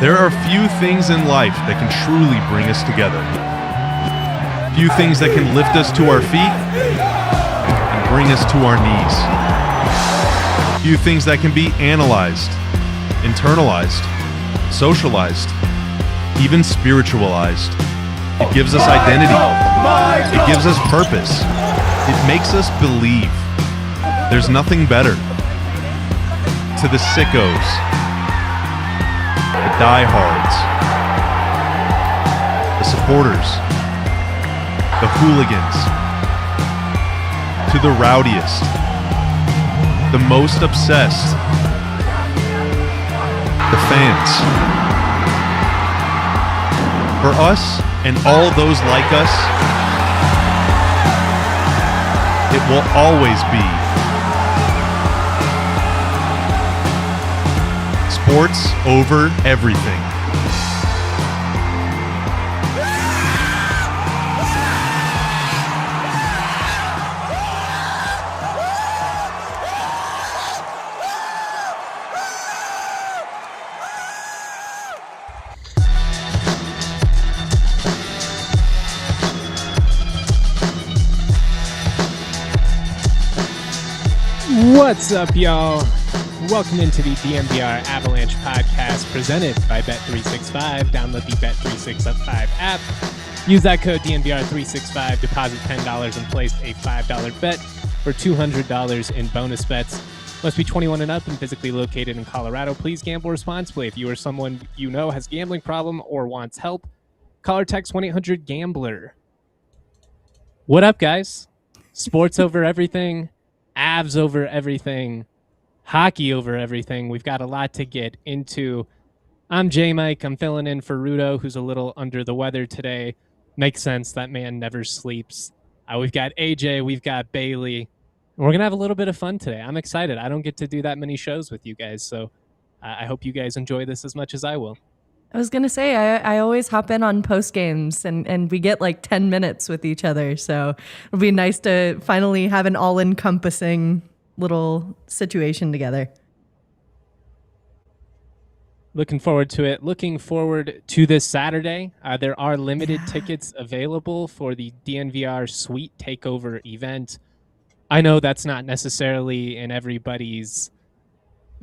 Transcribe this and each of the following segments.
There are few things in life that can truly bring us together. Few things that can lift us to our feet and bring us to our knees. Few things that can be analyzed, internalized, socialized, even spiritualized. It gives us identity. It gives us purpose. It makes us believe. There's nothing better. To the sickos, the diehards, the supporters, the hooligans, to the rowdiest, the most obsessed, the fans. For us and all those like us, it will always be sports over everything. What's up, y'all? Welcome into the DNVR Avalanche podcast presented by Bet365. Download the Bet365 app. Use that code DNVR365. Deposit $10 and place a $5 bet for $200 in bonus bets. Must be 21 and up and physically located in Colorado. Please gamble responsibly. If you or someone you know has a gambling problem or wants help, call or text 1-800-GAMBLER. What up, guys? Sports over everything. Avs over everything, hockey over everything. We've got a lot to get into. I'm J-Mike. I'm filling in for Rudo, who's a little under the weather today. Makes sense. That man never sleeps. We've got AJ. We've got Bailey. And we're going to have a little bit of fun today. I'm excited. I don't get to do that many shows with you guys, so I hope you guys enjoy this as much as I will. I was going to say, I always hop in on post games and we get like 10 minutes with each other. So it'll be nice to finally have an all encompassing little situation together. Looking forward to it. Looking forward to this Saturday. There are limited tickets available for the DNVR Suite Takeover event. I know that's not necessarily in everybody's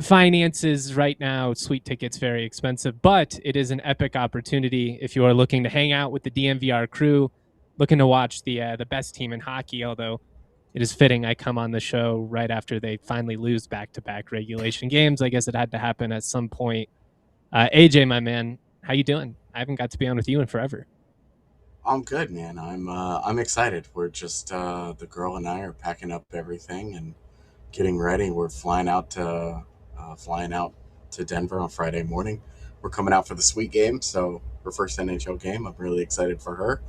finances right now. Suite tickets very expensive, but it is an epic opportunity if you are looking to hang out with the DNVR crew, looking to watch the best team in hockey, although it is fitting I come on the show right after they finally lose back-to-back regulation games. I guess it had to happen at some point. AJ, my man, how you doing? I haven't got to be on with you in forever. I'm good, man. I'm excited. We're just the girl and I are packing up everything and getting ready. We're flying out to Denver on Friday morning. We're coming out for the Sweet game, so her first NHL game. I'm really excited for her.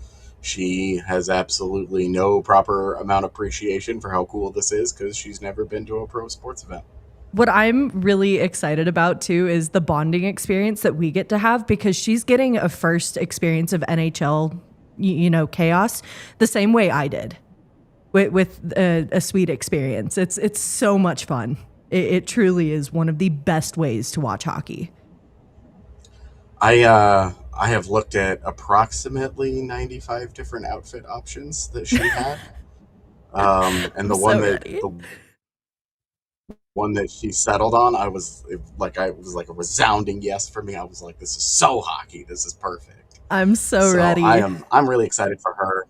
She has absolutely no proper amount of appreciation for how cool this is because she's never been to a pro sports event. What I'm really excited about, too, is the bonding experience that we get to have because she's getting a first experience of NHL, chaos, the same way I did with a Sweet experience. It's so much fun. It truly is one of the best ways to watch hockey. I have looked at approximately 95 different outfit options that she had, and the one that she settled on, it was like a resounding yes for me. I was like, this is so hockey. This is perfect. I'm so ready. I'm really excited for her.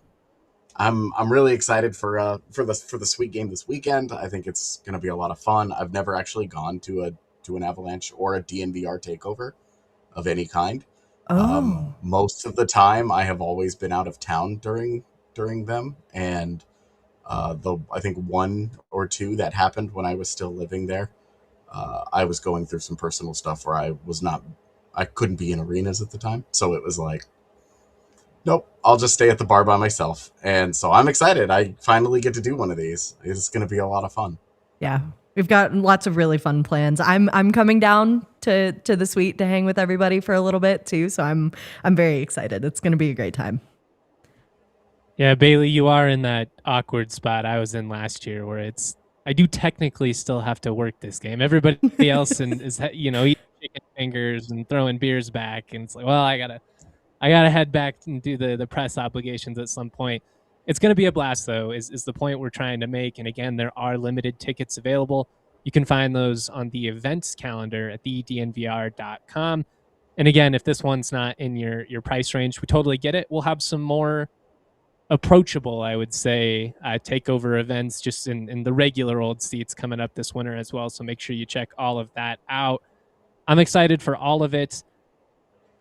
I'm really excited for the Sweet game this weekend. I think it's going to be a lot of fun. I've never actually gone to an Avalanche or a DNVR takeover of any kind. Most of the time, I have always been out of town during them, and I think one or two that happened when I was still living there. I was going through some personal stuff where I couldn't be in arenas at the time, so it was like, nope, I'll just stay at the bar by myself. And so I'm excited. I finally get to do one of these. It's going to be a lot of fun. Yeah, we've got lots of really fun plans. I'm coming down to the Suite to hang with everybody for a little bit too. So I'm very excited. It's going to be a great time. Yeah, Bailey, you are in that awkward spot I was in last year where I do technically still have to work this game. Everybody else is, chicken fingers and throwing beers back, and it's like, well, I gotta head back and do the press obligations at some point. It's gonna be a blast though, is the point we're trying to make. And again, there are limited tickets available. You can find those on the events calendar at thednvr.com. And again, if this one's not in your price range, we totally get it. We'll have some more approachable, I would say, takeover events just in the regular old seats coming up this winter as well. So make sure you check all of that out. I'm excited for all of it.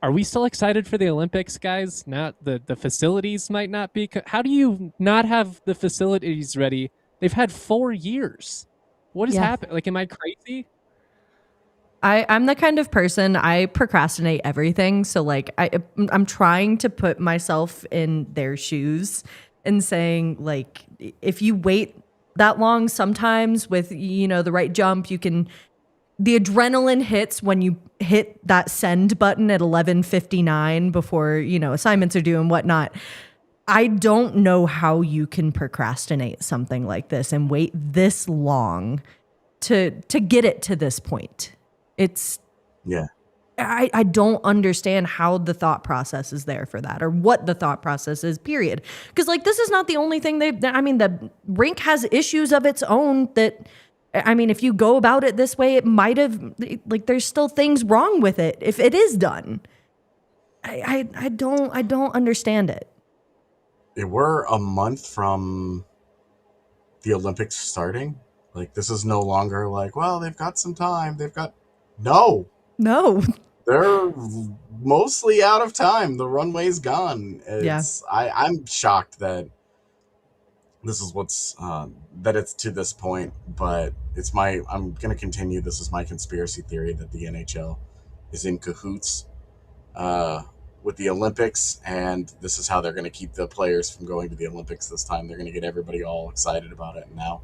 Are we still excited for the Olympics, guys? Not the facilities might not be. How do you not have the facilities ready? They've had 4 years. What has happened? Like, am I crazy? I'm the kind of person, I procrastinate everything. So like I'm trying to put myself in their shoes and saying, like, if you wait that long, sometimes with, you know, the right jump, you can, the adrenaline hits when you hit that send button at 11:59 before, you know, assignments are due and whatnot. I don't know how you can procrastinate something like this and wait this long to get it to this point. It's, Yeah. I don't understand how the thought process is there for that, or what the thought process is, period. Because like, this is not the only thing I mean, the rink has issues of its own that, I mean, if you go about it this way, it might have, like, there's still things wrong with it if it is done. I don't understand it. We're a month from the Olympics starting. Like, this is no longer like, well, they've got some time. No, they're mostly out of time. The runway's gone. I'm shocked that this is that it's to this point, but I'm going to continue. This is my conspiracy theory that the NHL is in cahoots with the Olympics, and this is how they're going to keep the players from going to the Olympics this time. They're going to get everybody all excited about it, and now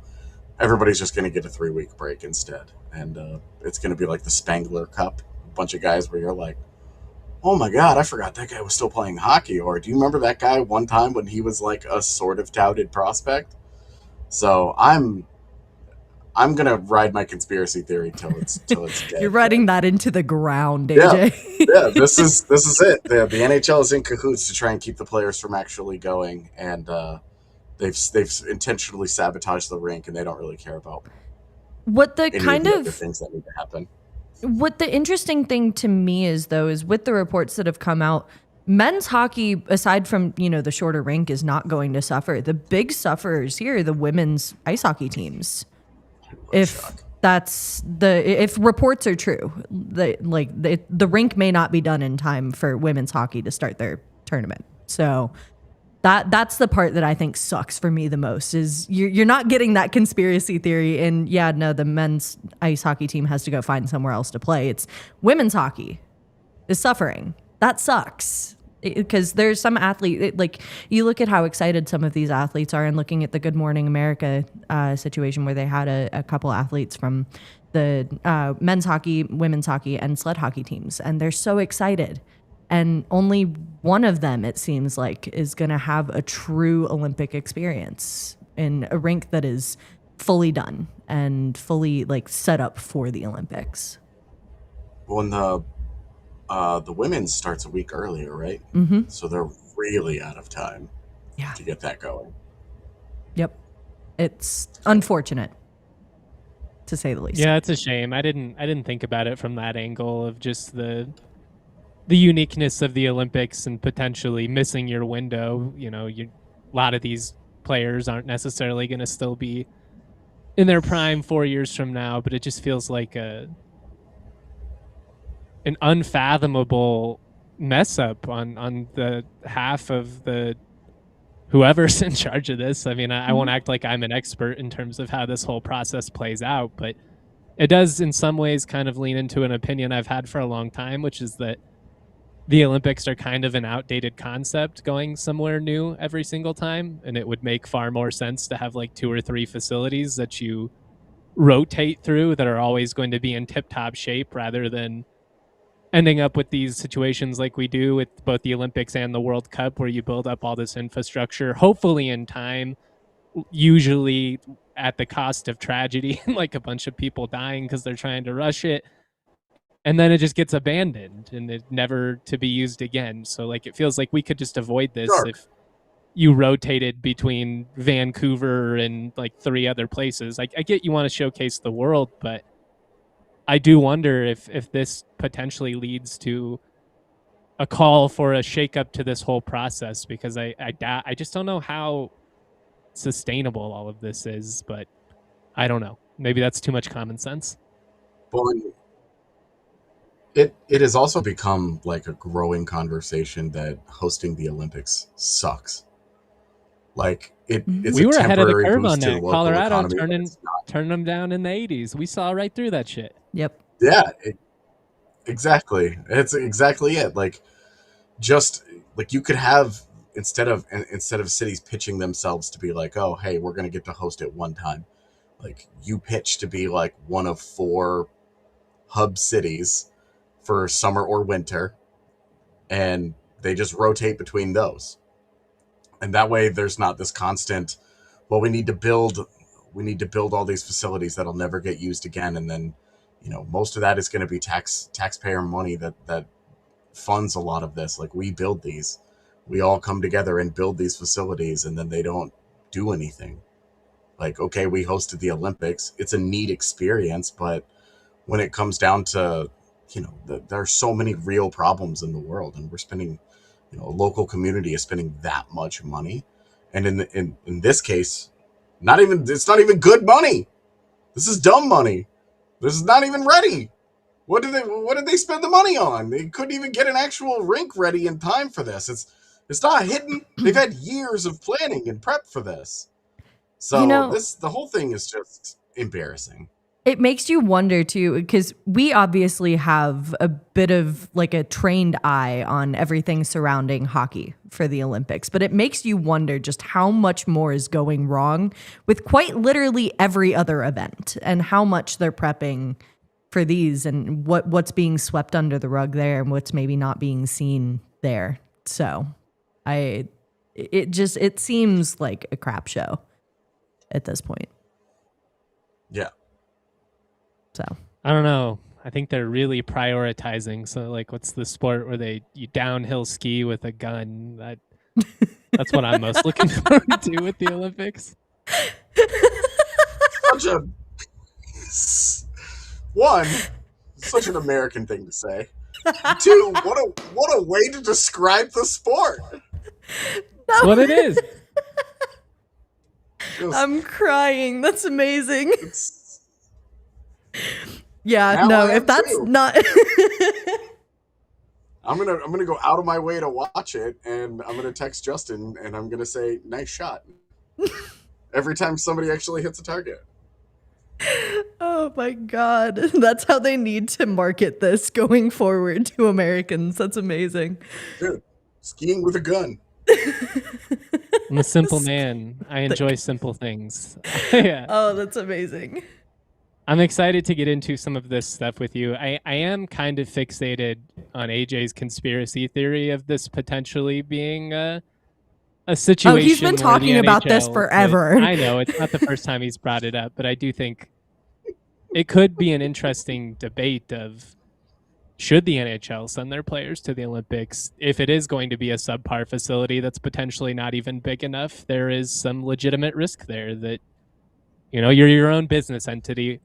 everybody's just going to get a 3-week break instead. And it's going to be like the Spangler Cup, a bunch of guys where you're like, oh my God, I forgot that guy was still playing hockey. Or do you remember that guy one time when he was like a sort of touted prospect? So I'm going to ride my conspiracy theory till it's dead. You're riding that into the ground, AJ. Yeah, this is it. The NHL is in cahoots to try and keep the players from actually going, and they've intentionally sabotaged the rink, and they don't really care about what the any kind of the of other things that need to happen. What the interesting thing to me is, though, is with the reports that have come out, men's hockey, aside from, you know, the shorter rink, is not going to suffer. The big sufferers here are the women's ice hockey teams. If reports are true, the rink may not be done in time for women's hockey to start their tournament. So that's the part that I think sucks for me the most, is you're not getting that conspiracy theory. And yeah, no, the men's ice hockey team has to go find somewhere else to play. It's women's hockey is suffering. That sucks. Because there's some athlete, like, you look at how excited some of these athletes are, and looking at the Good Morning America situation where they had a couple athletes from the men's hockey, women's hockey, and sled hockey teams, and they're so excited. And only one of them, it seems like, is going to have a true Olympic experience in a rink that is fully done and fully, like, set up for the Olympics. Well, the women's starts a week earlier, right? Mm-hmm. So they're really out of time to get that going. Yep. It's unfortunate, to say the least. Yeah, it's a shame. I didn't think about it from that angle of just the uniqueness of the Olympics and potentially missing your window. You know, a lot of these players aren't necessarily going to still be in their prime 4 years from now, but it just feels like an unfathomable mess up on the half of the whoever's in charge of this. I mean, I won't act like I'm an expert in terms of how this whole process plays out, but it does in some ways kind of lean into an opinion I've had for a long time, which is that the Olympics are kind of an outdated concept going somewhere new every single time, and it would make far more sense to have like 2 or 3 facilities that you rotate through that are always going to be in tip-top shape, rather than ending up with these situations like we do with both the Olympics and the World Cup, where you build up all this infrastructure, hopefully in time, usually at the cost of tragedy, like a bunch of people dying because they're trying to rush it. and then it just gets abandoned and it never to be used again. So like it feels like we could just avoid this Sure. if you rotated between Vancouver and like 3 other places. I get you want to showcase the world, but I do wonder if this potentially leads to a call for a shakeup to this whole process, because I just don't know how sustainable all of this is, but I don't know. Maybe that's too much common sense. Well, it has also become like a growing conversation that hosting the Olympics sucks. Like it's We a were ahead of the temporary curve boost on to the that. local Colorado economy, but it's not. turning them down in the 80s. We saw right through that shit. Yep. Yeah, exactly. It's exactly it. Like just like you could have instead of cities pitching themselves to be like, oh hey, we're gonna get to host it one time. Like you pitch to be like one of 4 hub cities for summer or winter, and they just rotate between those. And that way there's not this constant, well, we need to build all these facilities that'll never get used again, and then most of that is going to be taxpayer money that funds a lot of this. Like we build these, we all come together and build these facilities, and then they don't do anything. Like, okay, we hosted the Olympics, it's a neat experience, but when it comes down to there are so many real problems in the world, and we're spending a local community is spending that much money, and in this case, it's not even good money. This is dumb money. This is not even ready. What did they spend the money on? They couldn't even get an actual rink ready in time for this. It's not hidden. They've had years of planning and prep for this. So the whole thing is just embarrassing. It makes you wonder too, because we obviously have a bit of like a trained eye on everything surrounding hockey for the Olympics, but it makes you wonder just how much more is going wrong with quite literally every other event, and how much they're prepping for these, and what's being swept under the rug there, and what's maybe not being seen there. So it seems like a crap show at this point. Yeah. So I don't know. I think they're really prioritizing. So like, what's the sport where you downhill ski with a gun? That's what I'm most looking forward to with the Olympics. Such an American thing to say. 2, what a way to describe the sport. That's what it is. I'm crying. That's amazing. Yeah, now no, I if am that's too. not I'm gonna go out of my way to watch it, and I'm gonna text Justin, and I'm gonna say, nice shot, every time somebody actually hits a target. Oh my God. That's how they need to market this going forward to Americans. That's amazing. Dude, skiing with a gun. I'm a simple man. I enjoy simple things. Yeah. Oh, that's amazing. I'm excited to get into some of this stuff with you. I am kind of fixated on AJ's conspiracy theory of this potentially being a situation. Oh, he's been talking about this forever. I know it's not the first time he's brought it up, but I do think it could be an interesting debate of, should the NHL send their players to the Olympics? If it is going to be a subpar facility that's potentially not even big enough, there is some legitimate risk there that, you're your own business entity.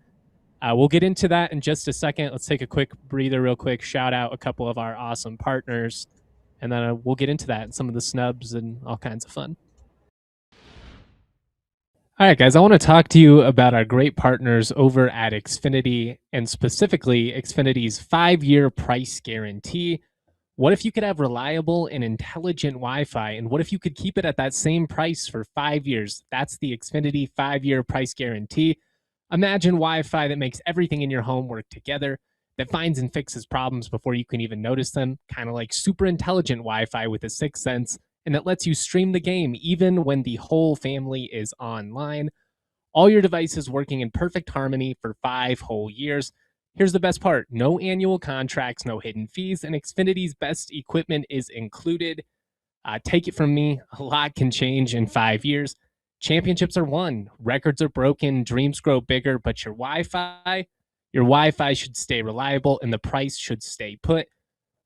We'll get into that in just a second. Let's take a quick breather real quick, shout out a couple of our awesome partners, and then we'll get into that and some of the snubs and all kinds of fun. All right, guys, I want to talk to you about our great partners over at Xfinity, and specifically Xfinity's 5-year price guarantee. What if you could have reliable and intelligent Wi-Fi, and what if you could keep it at that same price for 5 years? That's the Xfinity 5-year price guarantee. Imagine Wi-Fi that makes everything in your home work together, that finds and fixes problems before you can even notice them, kind of like super intelligent Wi-Fi with a sixth sense, and that lets you stream the game even when the whole family is online. All your devices working in perfect harmony for 5 whole years. Here's the best part. No annual contracts, no hidden fees, and Xfinity's best equipment is included. Take it from me, a lot can change in 5 years. Championships are won, records are broken, dreams grow bigger, but your Wi-Fi Your Wi-Fi should stay reliable and the price should stay put.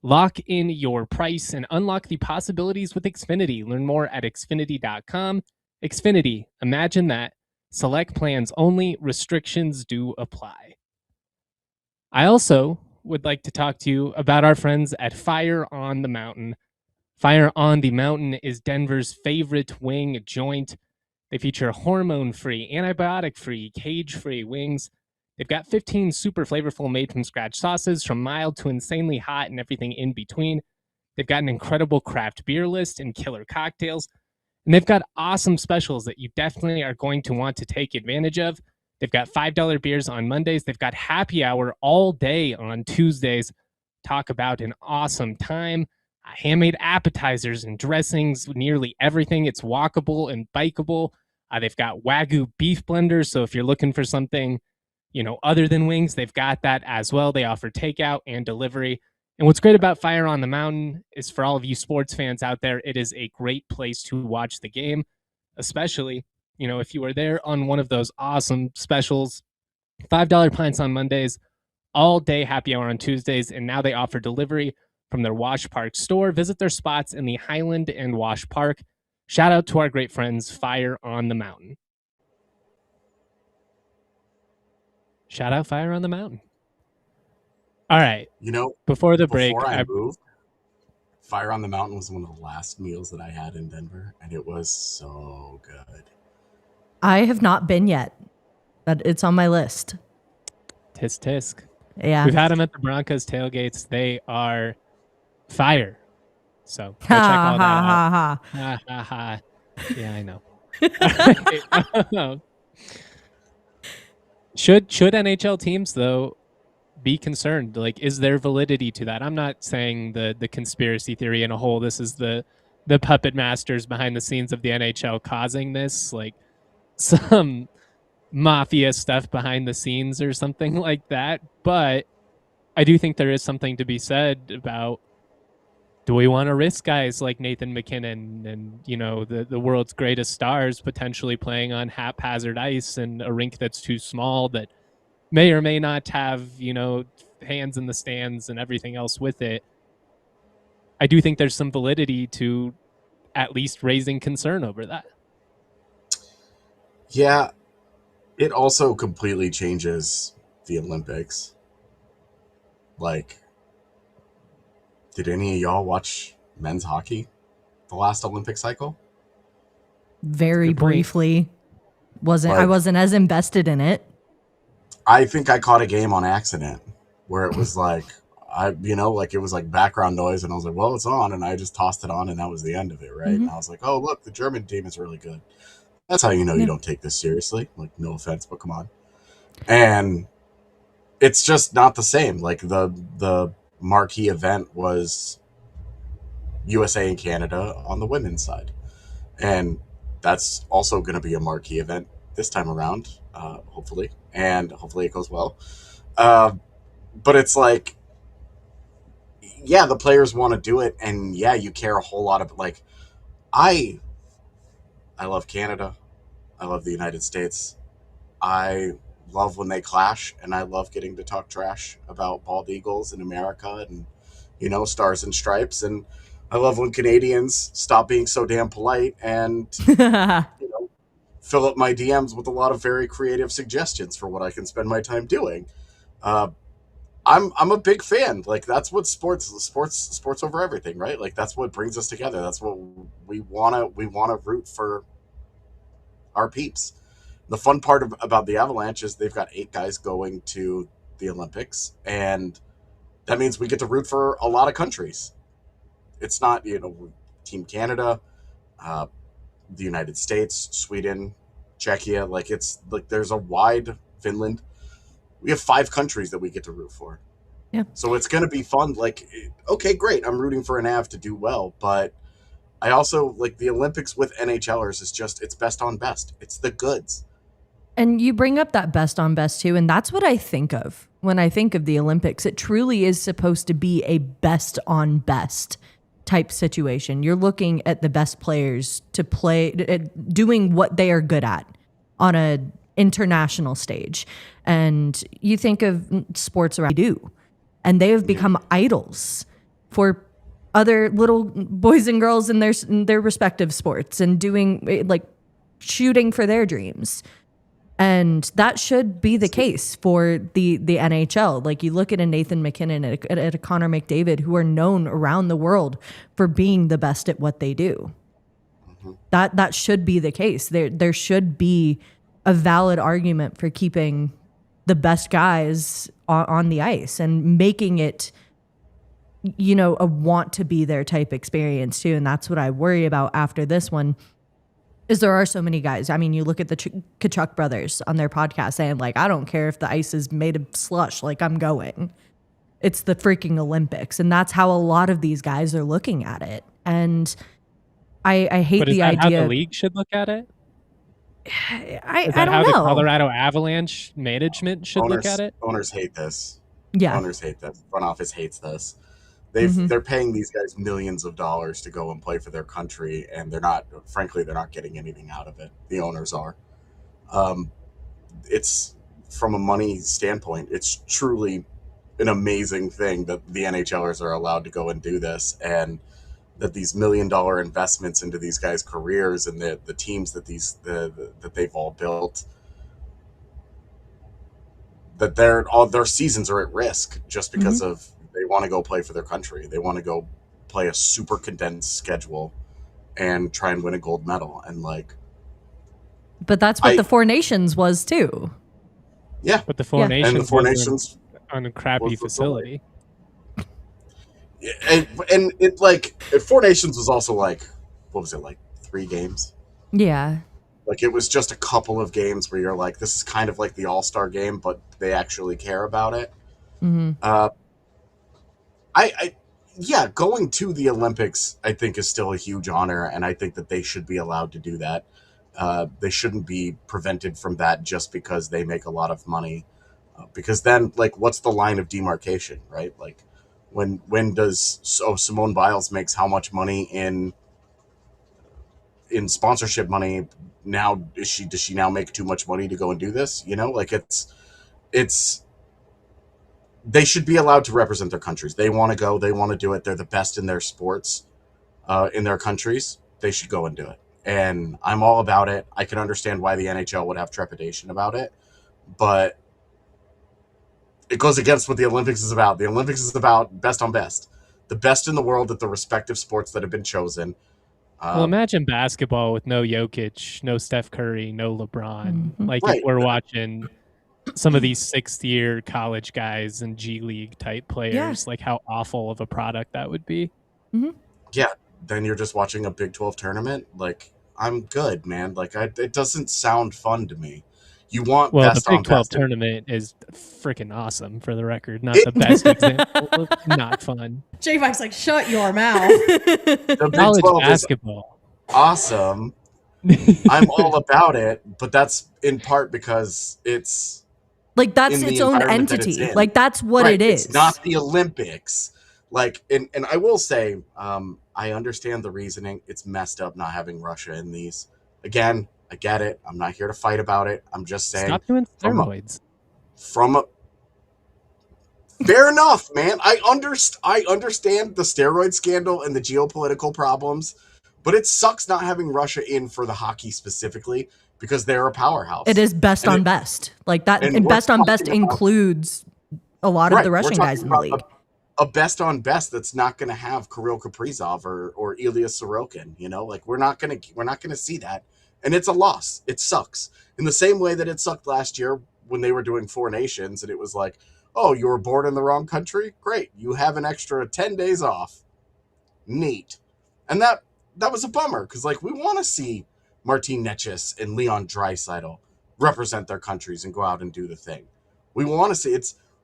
Lock in your price and unlock the possibilities with Xfinity. Learn more at Xfinity.com. Xfinity, imagine that. Select plans only. Restrictions do apply. I also would like to talk to you about our friends at Fire on the Mountain. Fire on the Mountain is Denver's favorite wing joint. They feature hormone-free, antibiotic-free, cage-free wings. They've got 15 super flavorful made-from-scratch sauces, from mild to insanely hot and everything in between. They've got an incredible craft beer list and killer cocktails. And they've got awesome specials that you definitely are going to want to take advantage of. They've got $5 beers on Mondays. They've got happy hour all day on Tuesdays. Talk about an awesome time. Handmade appetizers and dressings, nearly everything. It's walkable and bikeable. They've got Wagyu beef blenders. So if you're looking for something, other than wings, they've got that as well. They offer takeout and delivery. And what's great about Fire on the Mountain is, for all of you sports fans out there, it is a great place to watch the game, especially, if you are there on one of those awesome specials. $5 pints on Mondays, all day happy hour on Tuesdays, and now they offer delivery from their Wash Park store. Visit their spots in the Highland and Wash Park. Shout out to our great friends, Fire on the Mountain. Shout out Fire on the Mountain. All right. Before the break, I moved, Fire on the Mountain was one of the last meals that I had in Denver, and it was so good. I have not been yet, but it's on my list. Tisk tisk. Yeah. We've had them at the Broncos tailgates. They are fire. So go check all that out. Ha ha ha. Yeah, I know. Should NHL teams, though, be concerned? Like, is there validity to that? I'm not saying the conspiracy theory in a whole. This is the puppet masters behind the scenes of the NHL causing this, like some mafia stuff behind the scenes or something like that. But I do think there is something to be said about, do we want to risk guys like Nathan McKinnon and, the world's greatest stars potentially playing on haphazard ice and a rink that's too small that may or may not have, hands in the stands and everything else with it? I do think there's some validity to at least raising concern over that. Yeah, it also completely changes the Olympics. Like, did any of y'all watch men's hockey the last Olympic cycle? Very briefly. I wasn't as invested in it. I think I caught a game on accident where it was like, it was like background noise, and I was like, well, it's on, and I just tossed it on, and that was the end of it, right? Mm-hmm. And I was like, oh, look, the German team is really good. That's how you know you don't take this seriously. Like, no offense, but come on. And it's just not the same. Like, the marquee event was USA and Canada on the women's side. And that's also going to be a marquee event this time around, hopefully. And hopefully it goes well. But it's like, yeah, the players want to do it. And yeah, you care a whole lot of, like, I love Canada. I love the United States. I love when they clash, and I love getting to talk trash about bald eagles in America and, stars and stripes. And I love when Canadians stop being so damn polite and, fill up my DMs with a lot of very creative suggestions for what I can spend my time doing. I'm a big fan. Like, that's what sports over everything, right? Like, that's what brings us together. That's what we want to root for our peeps. The fun part about the Avalanche is they've got 8 guys going to the Olympics, and that means we get to root for a lot of countries. It's not, Team Canada, the United States, Sweden, Czechia. Like, it's like there's a wide Finland. We have 5 countries that we get to root for. Yeah. So it's going to be fun. Like, okay, great. I'm rooting for an Av to do well, but I also like the Olympics with NHLers is just, it's best on best. It's the goods. And you bring up that best on best too. And that's what I think of when I think of the Olympics. It truly is supposed to be a best on best type situation. You're looking at the best players to play, doing what they are good at on a international stage. And you think of sports around and they have become idols for other little boys and girls in their respective sports and doing like shooting for their dreams. And that should be the case for the NHL. Like you look at a Nathan McKinnon, at a Connor McDavid, who are known around the world for being the best at what they do. That should be the case. There should be a valid argument for keeping the best guys on the ice and making it, you know, a want to be there type experience too. And that's what I worry about after this one, is there are so many guys. I mean, you look at the Kachuk brothers on their podcast saying like, I don't care if the ice is made of slush, like I'm going. It's the freaking Olympics. And that's how a lot of these guys are looking at it. And I hate the idea. Is that how the league should look at it? I don't know. The Colorado Avalanche management should look at it? Owners hate this. Yeah. Owners hate this. Front office hates this. Mm-hmm. They're paying these guys millions of dollars to go and play for their country, and they're not getting anything out of it. The owners are. It's from a money standpoint, it's truly an amazing thing that the NHLers are allowed to go and do this, and that these $1 million investments into these guys' careers and the teams that that they've all built, that their seasons are at risk just because of they want to go play for their country. They want to go play a super condensed schedule and try and win a gold medal. And like, but that's what the Four Nations was too. Yeah, but the Four Nations, and the Four Nations on a crappy facility. And it like Four Nations was also like, what was it, like 3 games? Yeah. Like it was just a couple of games where you're like, this is kind of like the All-Star game, but they actually care about it. Mm-hmm. Going to the Olympics, I think, is still a huge honor, and I think that they should be allowed to do that. They shouldn't be prevented from that just because they make a lot of money. Because then, like, what's the line of demarcation, right? Like, when does Simone Biles makes how much money in sponsorship money now? Does she now make too much money to go and do this? You know, like it's they should be allowed to represent their countries. They want to go. They want to do it. They're the best in their sports, in their countries. They should go and do it. And I'm all about it. I can understand why the NHL would have trepidation about it, but it goes against what the Olympics is about. The Olympics is about best on best, the best in the world at the respective sports that have been chosen. Well, imagine basketball with no Jokic, no Steph Curry, no LeBron. Mm-hmm. Like if we're watching some of these 6th-year college guys and G League type players, like how awful of a product that would be. Mm-hmm. Yeah, then you're just watching a Big 12 tournament. Like, I'm good, man. Like, it doesn't sound fun to me. You want best the Big 12 best tournament is freaking awesome, for the record. Not the best example of not fun. J-Mike's like, shut your mouth. The Big College 12 basketball. Is awesome. I'm all about it, but that's in part because it's like that's its own entity. Like that's what it is. It's not the Olympics. Like, and I will say, I understand the reasoning. It's messed up not having Russia in these. Again, I get it. I'm not here to fight about it. I'm just saying. Stop doing steroids. Fair enough, man. I understand the steroid scandal and the geopolitical problems, but it sucks not having Russia in for the hockey specifically because they're a powerhouse. It is best on best. Like that, and best on best includes a lot of the Russian guys in the league. A best on best that's not going to have Kirill Kaprizov or Ilya Sorokin. You know, like we're not going to see that. And it's a loss. It sucks. In the same way that it sucked last year when they were doing Four Nations and it was like, oh, you were born in the wrong country? Great. You have an extra 10 days off. Neat. And that was a bummer because, like, we want to see Martin Necas and Leon Draisaitl represent their countries and go out and do the thing. We want to see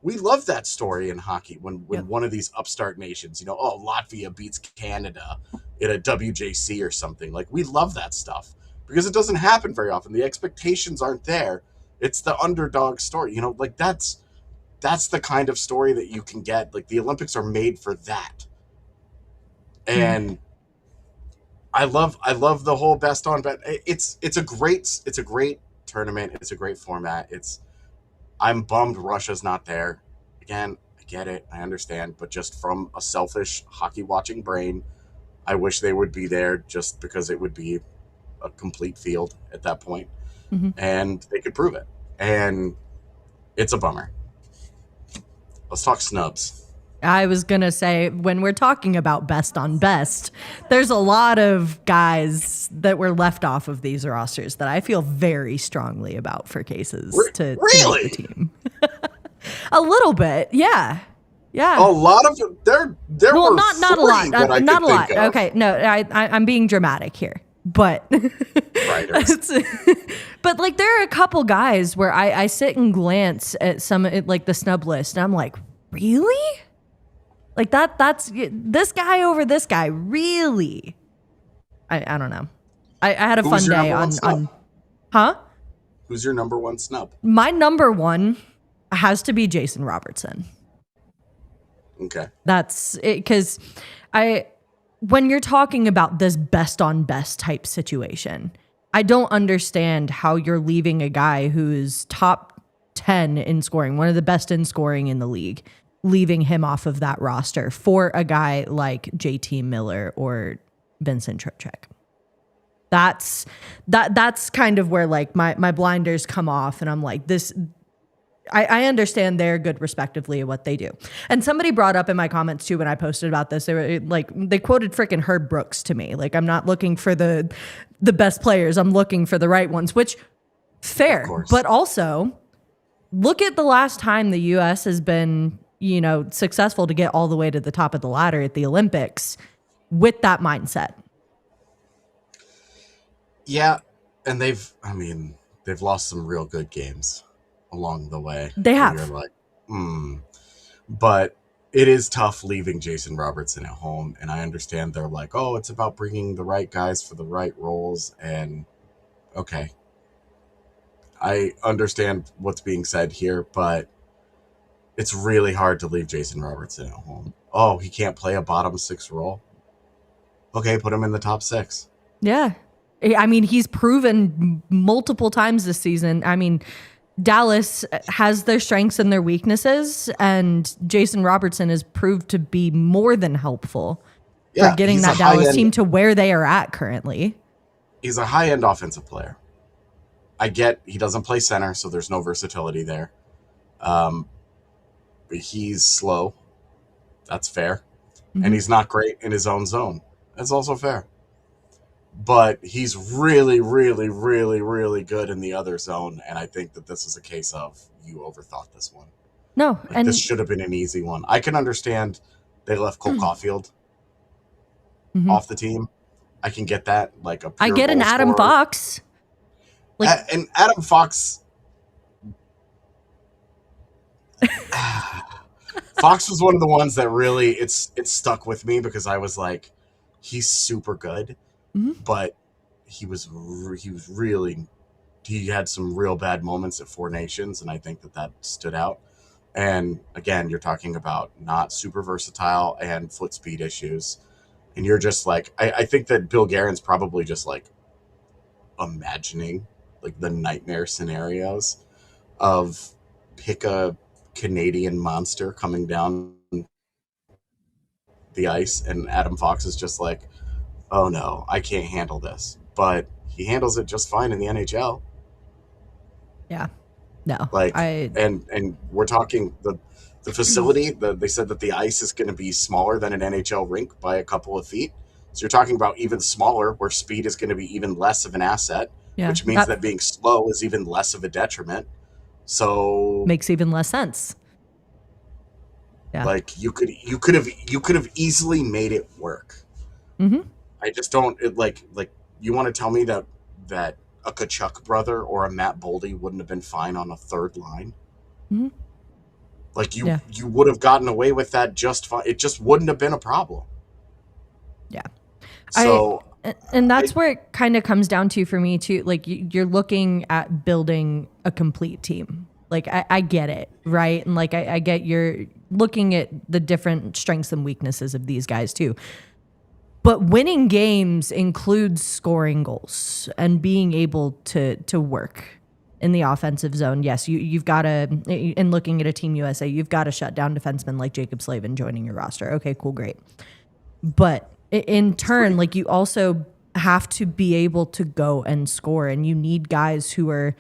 we love that story in hockey when one of these upstart nations, you know, oh, Latvia beats Canada in a WJC or something. Like, we love that stuff. Because it doesn't happen very often. The expectations aren't there. It's the underdog story. You know, like that's the kind of story that you can get. Like the Olympics are made for that. And I love the whole best on bet. It's a great tournament. It's a great format. I'm bummed Russia's not there. Again, I get it. I understand. But just from a selfish hockey watching brain, I wish they would be there just because it would be a complete field at that point. And they could prove it. And it's a bummer. Let's talk snubs. I was going to say, when we're talking about best on best, there's a lot of guys that were left off of these rosters that I feel very strongly about for cases to really? make the team. A little bit, yeah. Yeah. A lot of there well, were not a lot. Not a lot. Of. Okay, no, I'm being dramatic here. But but like there are a couple guys where I sit and glance at some like the snub list and I'm like, really? Like that's this guy over this guy, really? I don't know. I had a fun day on huh? Who's your number one snub? My number one has to be Jason Robertson. Okay. That's it, because when you're talking about this best on best type situation, I don't understand how you're leaving a guy who's top 10 in scoring, one of the best in scoring in the league, leaving him off of that roster for a guy like JT Miller or Vincent Trocheck. That's kind of where like my blinders come off and I'm like, this, I understand they're good respectively at what they do. And somebody brought up in my comments too when I posted about this, they were like, they quoted freaking Herb Brooks to me. Like, I'm not looking for the best players. I'm looking for the right ones, which fair, but also look at the last time the U.S. has been, successful to get all the way to the top of the ladder at the Olympics with that mindset. Yeah. And they've lost some real good games along the way. They have. You're like, But it is tough leaving Jason Robertson at home. And I understand they're like, oh, it's about bringing the right guys for the right roles. And okay, I understand what's being said here, but it's really hard to leave Jason Robertson at home. Oh, he can't play a bottom six role. Okay, put him in the top six. Yeah. I mean, he's proven multiple times this season. I mean, Dallas has their strengths and their weaknesses, and Jason Robertson has proved to be more than helpful for getting that Dallas team to where they are at currently. He's a high-end offensive player. I get he doesn't play center, so there's no versatility there. But he's slow. That's fair. Mm-hmm. And he's not great in his own zone. That's also fair. But he's really, really, really, really good in the other zone. And I think that this is a case of you overthought this one. No. Like, this should have been an easy one. I can understand they left Cole Caulfield off the team. I can get that. Like I get an Adam Fox. And Adam Fox... Fox was one of the ones that really it stuck with me because I was like, he's super good, but he had some real bad moments at Four Nations, and I think that stood out. And again, you're talking about not super versatile and foot speed issues, and you're just like, I think that Bill Guerin's probably just like imagining like the nightmare scenarios of pick a Canadian monster coming down the ice, and Adam Fox is just like, oh no, I can't handle this. But he handles it just fine in the NHL. Yeah. No. And we're talking the facility, they said that the ice is going to be smaller than an NHL rink by a couple of feet. So you're talking about even smaller, where speed is going to be even less of an asset, which means that being slow is even less of a detriment. So makes even less sense. Yeah. Like you could have easily made it work. I just don't like you want to tell me that a Tkachuk brother or a Matt Boldy wouldn't have been fine on a third line. Like you would have gotten away with that just fine. It just wouldn't have been a problem. Yeah. So and that's where it kind of comes down to for me too. Like you're looking at building a complete team. Like I get it, right? And like I get you're looking at the different strengths and weaknesses of these guys too. But winning games includes scoring goals and being able to work in the offensive zone. Yes, you've got to, in looking at a Team USA, you've got to shut down defensemen like Jacob Slavin joining your roster. Okay, cool, great. But in turn, like, you also have to be able to go and score, and you need guys who are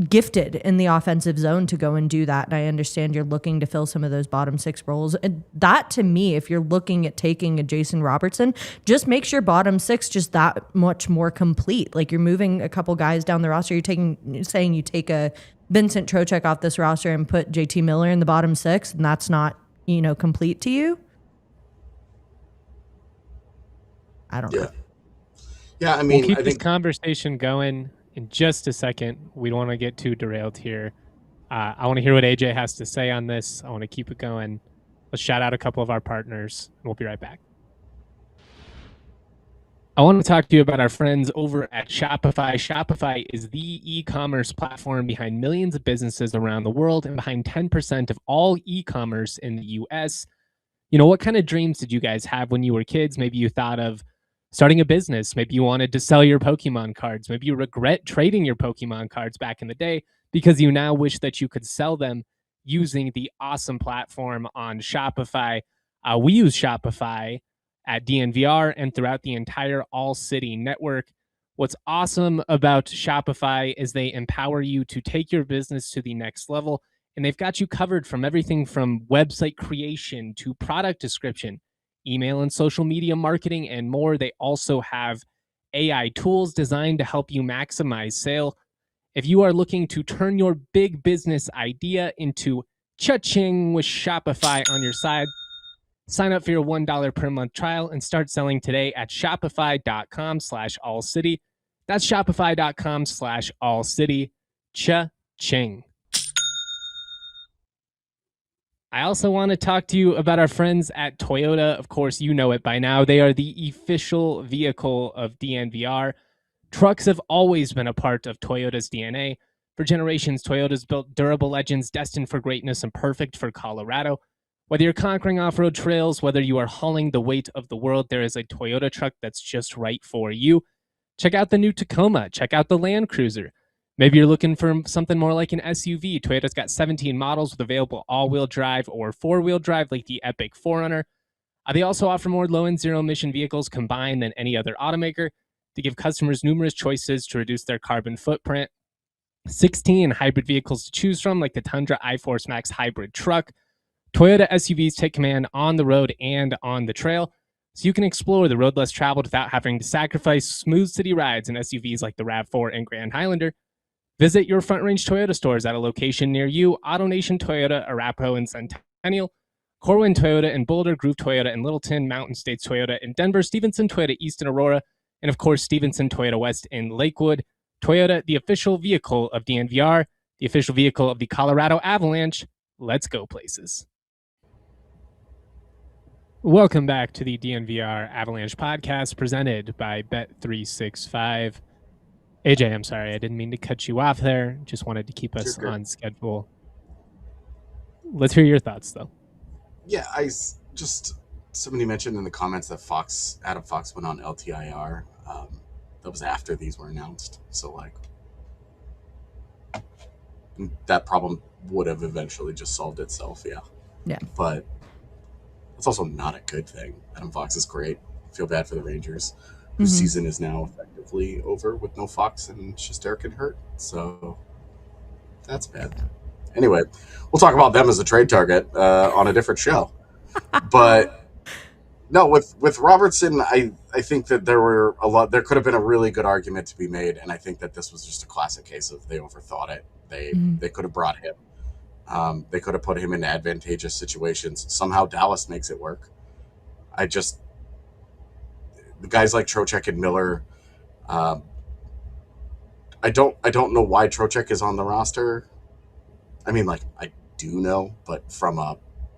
gifted in the offensive zone to go and do that. And I understand you're looking to fill some of those bottom six roles. And that, to me, if you're looking at taking a Jason Robertson, just makes your bottom six just that much more complete. Like, you're moving a couple guys down the roster. Saying you take a Vincent Trocheck off this roster and put JT Miller in the bottom six, and that's not, complete to you. I don't know. Yeah, I mean, we'll keep I this think conversation going in just a second. We don't want to get too derailed here. I want to hear what AJ has to say on this. I want to keep it going. Let's shout out a couple of our partners, and we'll be right back. I want to talk to you about our friends over at Shopify. Shopify is the e-commerce platform behind millions of businesses around the world and behind 10% of all e-commerce in the US. What kind of dreams did you guys have when you were kids? Maybe you thought of starting a business. Maybe you wanted to sell your Pokemon cards. Maybe you regret trading your Pokemon cards back in the day because you now wish that you could sell them using the awesome platform on Shopify. We use Shopify at DNVR and throughout the entire ALLCITY network. What's awesome about Shopify is they empower you to take your business to the next level, and they've got you covered from everything from website creation to product description, email and social media marketing, and more. They also have AI tools designed to help you maximize sale. If you are looking to turn your big business idea into cha-ching with Shopify on your side, sign up for your $1 per month trial and start selling today at shopify.com/allcity. That's shopify.com/allcity. Cha-ching. I also want to talk to you about our friends at Toyota. Of course, you know it by now. They are the official vehicle of DNVR. Trucks have always been a part of Toyota's DNA. For generations, Toyota's built durable legends destined for greatness and perfect for Colorado. Whether you're conquering off-road trails, whether you are hauling the weight of the world, there is a Toyota truck that's just right for you. Check out the new Tacoma. Check out the Land Cruiser. Maybe you're looking for something more like an SUV. Toyota's got 17 models with available all-wheel drive or four-wheel drive like the Epic 4Runner. They also offer more low and zero-emission vehicles combined than any other automaker to give customers numerous choices to reduce their carbon footprint. 16 hybrid vehicles to choose from like the Tundra iForce Max hybrid truck. Toyota SUVs take command on the road and on the trail, so you can explore the road less traveled without having to sacrifice smooth city rides in SUVs like the RAV4 and Grand Highlander. Visit your Front Range Toyota stores at a location near you: AutoNation Toyota, Arapahoe and Centennial, Corwin Toyota in Boulder, Groove Toyota in Littleton, Mountain States Toyota in Denver, Stevenson Toyota East in Aurora, and of course Stevenson Toyota West in Lakewood. Toyota, the official vehicle of DNVR, the official vehicle of the Colorado Avalanche. Let's go places. Welcome back to the DNVR Avalanche podcast presented by Bet365. AJ, I'm sorry, I didn't mean to cut you off there. Just wanted to keep us on schedule. Let's hear your thoughts, though. Yeah, somebody mentioned in the comments that Adam Fox went on LTIR. That was after these were announced. So, that problem would have eventually just solved itself, yeah. Yeah. But it's also not a good thing. Adam Fox is great. Feel bad for the Rangers, whose season is now effectively over with no Fox and Shesterkin hurt. So that's bad. Anyway, we'll talk about them as a trade target on a different show. But no, with Robertson, I think that there could have been a really good argument to be made, and I think that this was just a classic case of they overthought it. They could have brought him. They could have put him in advantageous situations. Somehow Dallas makes it work. The guys like Trocheck and Miller, I don't know why Trocheck is on the roster. I mean, I do know, but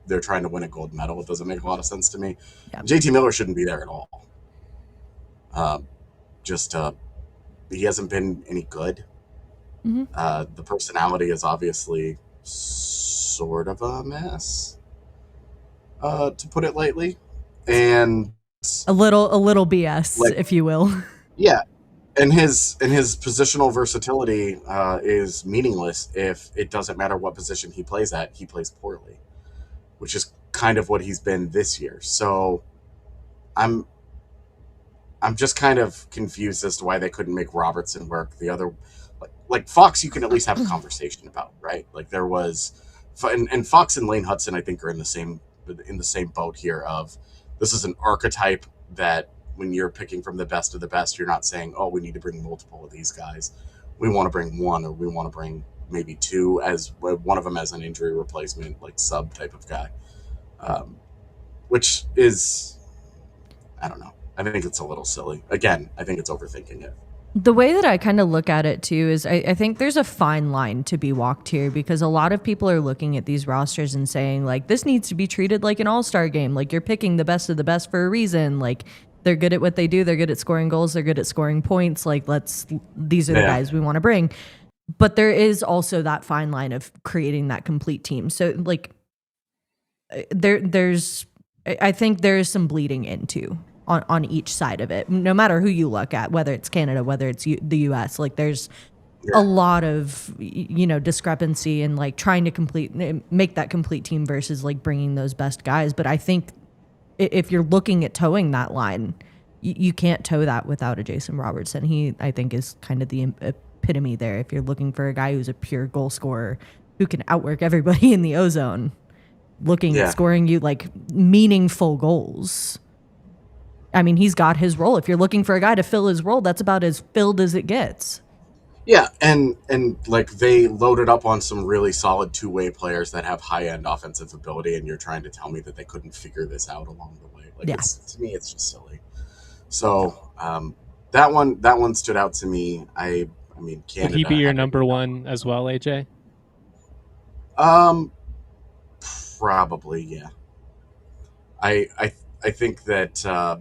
they're trying to win a gold medal, it doesn't make a lot of sense to me. Yeah. JT Miller shouldn't be there at all. He hasn't been any good. The personality is obviously sort of a mess, to put it lightly, and a little BS, if you will. Yeah, And his positional versatility is meaningless if it doesn't matter what position he plays at. He plays poorly, which is kind of what he's been this year. So I'm just kind of confused as to why they couldn't make Robertson work. The other, like Fox, you can at least have a conversation about, right? Like there was, and Fox and Lane Hudson, I think, are in the same boat here. Of this is an archetype that when you're picking from the best of the best, you're not saying, oh, we need to bring multiple of these guys. We want to bring one, or we want to bring maybe two, as one of them as an injury replacement, like sub type of guy, which is, I don't know. I think it's a little silly. Again, I think it's overthinking it. The way that I kind of look at it too is I think there's a fine line to be walked here, because a lot of people are looking at these rosters and saying like, this needs to be treated like an all-star game. Like you're picking the best of the best for a reason. Like they're good at what they do. They're good at scoring goals. They're good at scoring points. Like these are the guys we want to bring. But there is also that fine line of creating that complete team. So like I think there's some bleeding into on each side of it, no matter who you look at, whether it's Canada, whether it's the US. Like there's a lot of, discrepancy in like trying to make that complete team versus like bringing those best guys. But I think if you're looking at towing that line, you can't tow that without a Jason Robertson. He, I think, is kind of the epitome there. If you're looking for a guy who's a pure goal scorer who can outwork everybody in the ozone, looking at scoring you like meaningful goals. I mean, he's got his role. If you're looking for a guy to fill his role, that's about as filled as it gets. Yeah, and like they loaded up on some really solid two-way players that have high-end offensive ability, and you're trying to tell me that they couldn't figure this out along the way. Like to me, it's just silly. So that one stood out to me. I mean, Canada. Would he be your number one as well, AJ? Probably, yeah. I think that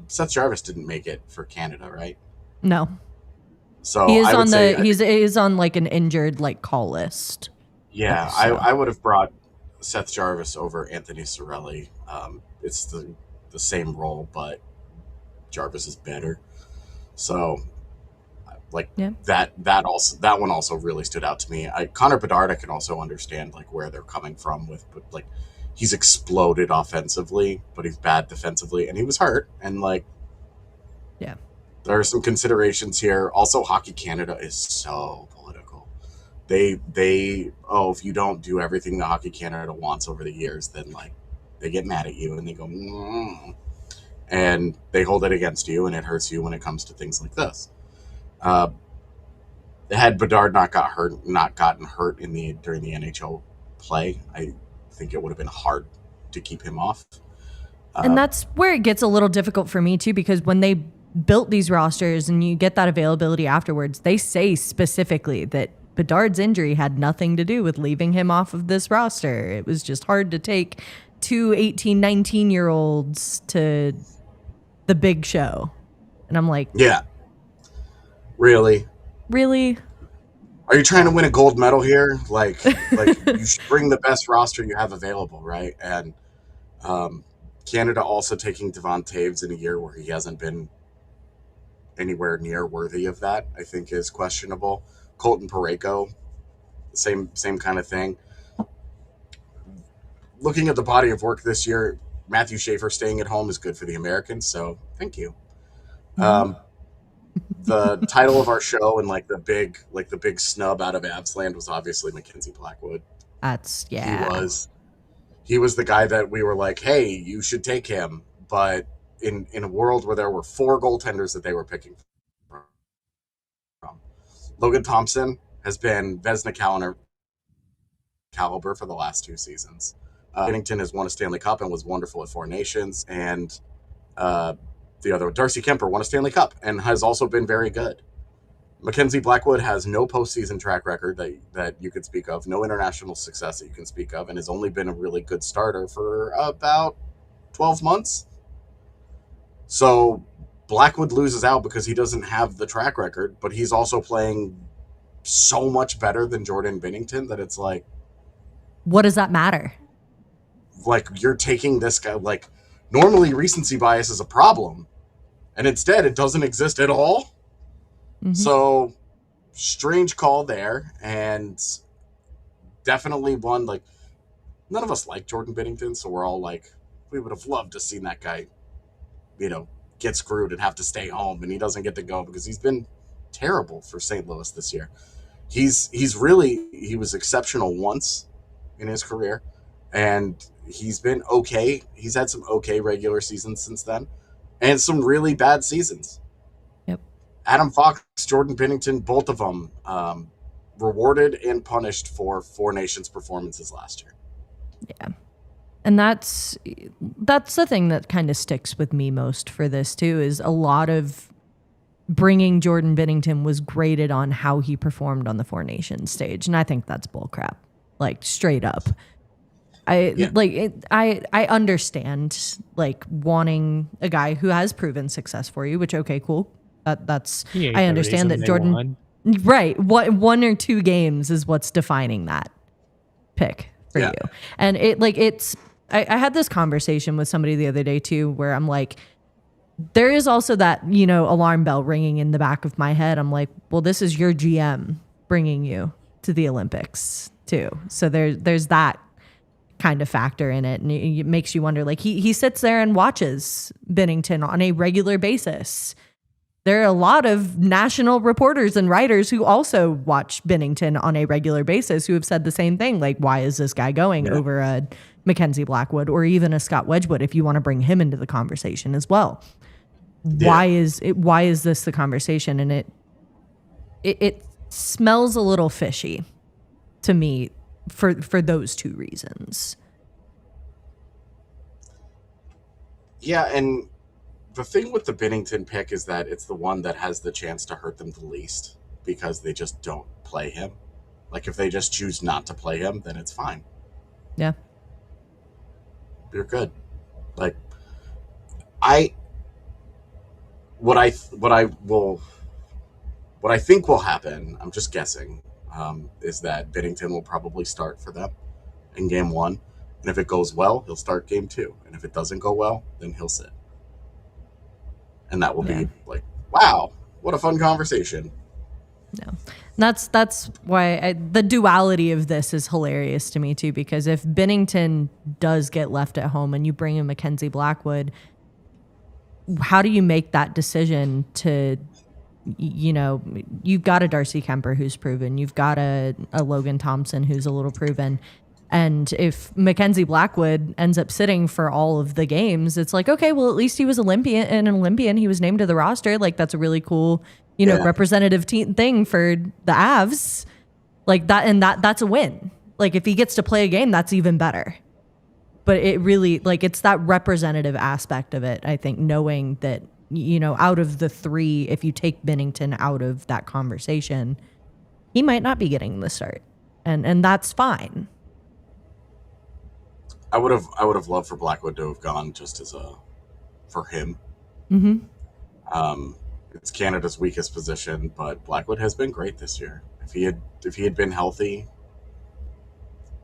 Seth Jarvis didn't make it for Canada, right? No. So he is on like an injured like call list. Yeah, so. I would have brought Seth Jarvis over Anthony Cirelli. It's the same role, but Jarvis is better. So that one also really stood out to me. Connor Bedard, I can also understand like where they're coming from with, but like he's exploded offensively, but he's bad defensively, and he was hurt. And like, there are some considerations here. Also, Hockey Canada is so political. They if you don't do everything that Hockey Canada wants over the years, then like they get mad at you and they go, and they hold it against you, and it hurts you when it comes to things like this. Had Bedard not gotten hurt during the NHL play, I think it would have been hard to keep him off. And that's where it gets a little difficult for me too, because when they built these rosters and you get that availability afterwards, they say specifically that Bedard's injury had nothing to do with leaving him off of this roster. It was just hard to take two 18, 19-year-olds to the big show. And I'm like, yeah, really? Are you trying to win a gold medal here? Like you should bring the best roster you have available, right? And Canada also taking Devon Toews in a year where he hasn't been anywhere near worthy of that, I think is questionable. Colton Parayko, same kind of thing. Looking at the body of work this year, Matthew Schaefer staying at home is good for the Americans, so thank you. The title of our show and like the big snub out of Avs land was obviously Mackenzie Blackwood. He was the guy that we were like, hey, you should take him. But in a world where there were 4 goaltenders that they were picking from, Logan Thompson has been Vezina caliber for the last 2 seasons. Bennington has won a Stanley Cup and was wonderful at 4 Nations, and the other, Darcy Kemper, won a Stanley Cup and has also been very good. Mackenzie Blackwood has no postseason track record that you could speak of, no international success that you can speak of, and has only been a really good starter for about 12 months. So Blackwood loses out because he doesn't have the track record, but he's also playing so much better than Jordan Binnington that it's like, what does that matter? Like, you're taking this guy, like, normally recency bias is a problem, and instead it doesn't exist at all. So strange call there, and definitely one like none of us like Jordan Binnington, so we're all like, we would have loved to see that guy, get screwed and have to stay home, and he doesn't get to go because he's been terrible for St. Louis this year. He was exceptional once in his career, and he's been okay. He's had some okay regular seasons since then, and some really bad seasons. Yep. Adam Fox, Jordan Binnington, both of them rewarded and punished for Four Nations performances last year. Yeah. And that's the thing that kind of sticks with me most for this too, is a lot of bringing Jordan Binnington was graded on how he performed on the Four Nations stage. And I think that's bullcrap, like straight up. I understand like wanting a guy who has proven success for you, which, okay, cool. I understand that Jordan, right. One or two games is what's defining that pick for you. And I had this conversation with somebody the other day too, where I'm like, there is also that, alarm bell ringing in the back of my head. I'm like, well, this is your GM bringing you to the Olympics too. So there's that kind of factor in it. And it makes you wonder, like he sits there and watches Binnington on a regular basis. There are a lot of national reporters and writers who also watch Binnington on a regular basis who have said the same thing. Like, why is this guy going over a Mackenzie Blackwood or even a Scott Wedgwood if you want to bring him into the conversation as well? Yeah. Why is this the conversation? And it smells a little fishy to me for those two reasons. Yeah, and the thing with the Binnington pick is that it's the one that has the chance to hurt them the least because they just don't play him. Like, if they just choose not to play him, then it's fine. Yeah. You're good. Like, what I think will happen, I'm just guessing, is that Binnington will probably start for them in game one. And if it goes well, he'll start game two. And if it doesn't go well, then he'll sit. And that will be like, wow, what a fun conversation. No, that's why the duality of this is hilarious to me too, because if Binnington does get left at home and you bring in Mackenzie Blackwood, how do you make that decision to, you've got a Darcy Kemper who's proven, you've got a Logan Thompson who's a little proven. And if Mackenzie Blackwood ends up sitting for all of the games, it's like, okay, well, at least he was an Olympian. He was named to the roster. Like, that's a really cool, representative thing for the Avs. Like that, and that's a win. Like, if he gets to play a game, that's even better. But it really, like, it's that representative aspect of it, I think, knowing that, out of the three, if you take Binnington out of that conversation, he might not be getting the start. And that's fine. I would have loved for Blackwood to have gone just for him. Mm-hmm. It's Canada's weakest position, but Blackwood has been great this year. If he had been healthy,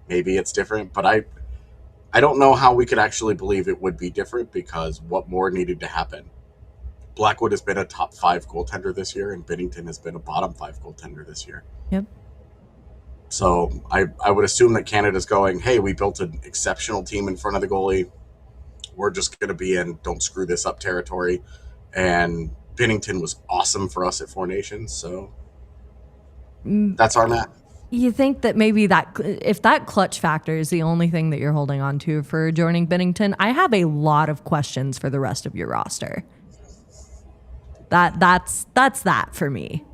maybe it's different. But I don't know how we could actually believe it would be different, because what more needed to happen? Blackwood has been a top 5 goaltender this year, and Binnington has been a bottom 5 goaltender this year. Yep. So I would assume that Canada's going, hey, we built an exceptional team in front of the goalie. We're just going to be in don't screw this up territory. And Binnington was awesome for us at Four Nations, so that's our map. You think that maybe if that clutch factor is the only thing that you're holding on to for joining Binnington, I have a lot of questions for the rest of your roster. That's that for me.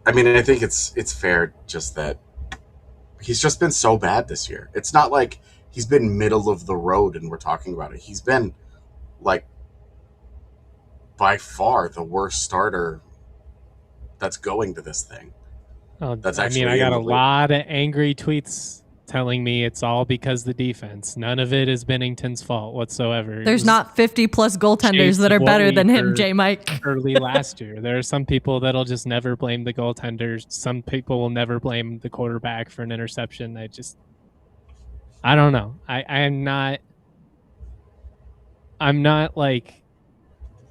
I think it's fair just that he's just been so bad this year. It's not like he's been middle of the road and we're talking about it. He's been, like, by far the worst starter that's going to this thing. I got a lot of angry tweets telling me it's all because the defense. None of it is Binnington's fault whatsoever. There's not 50-plus goaltenders that are better than him, J-Mike. Early last year. There are some people that'll just never blame the goaltenders. Some people will never blame the quarterback for an interception. I don't know. I'm not like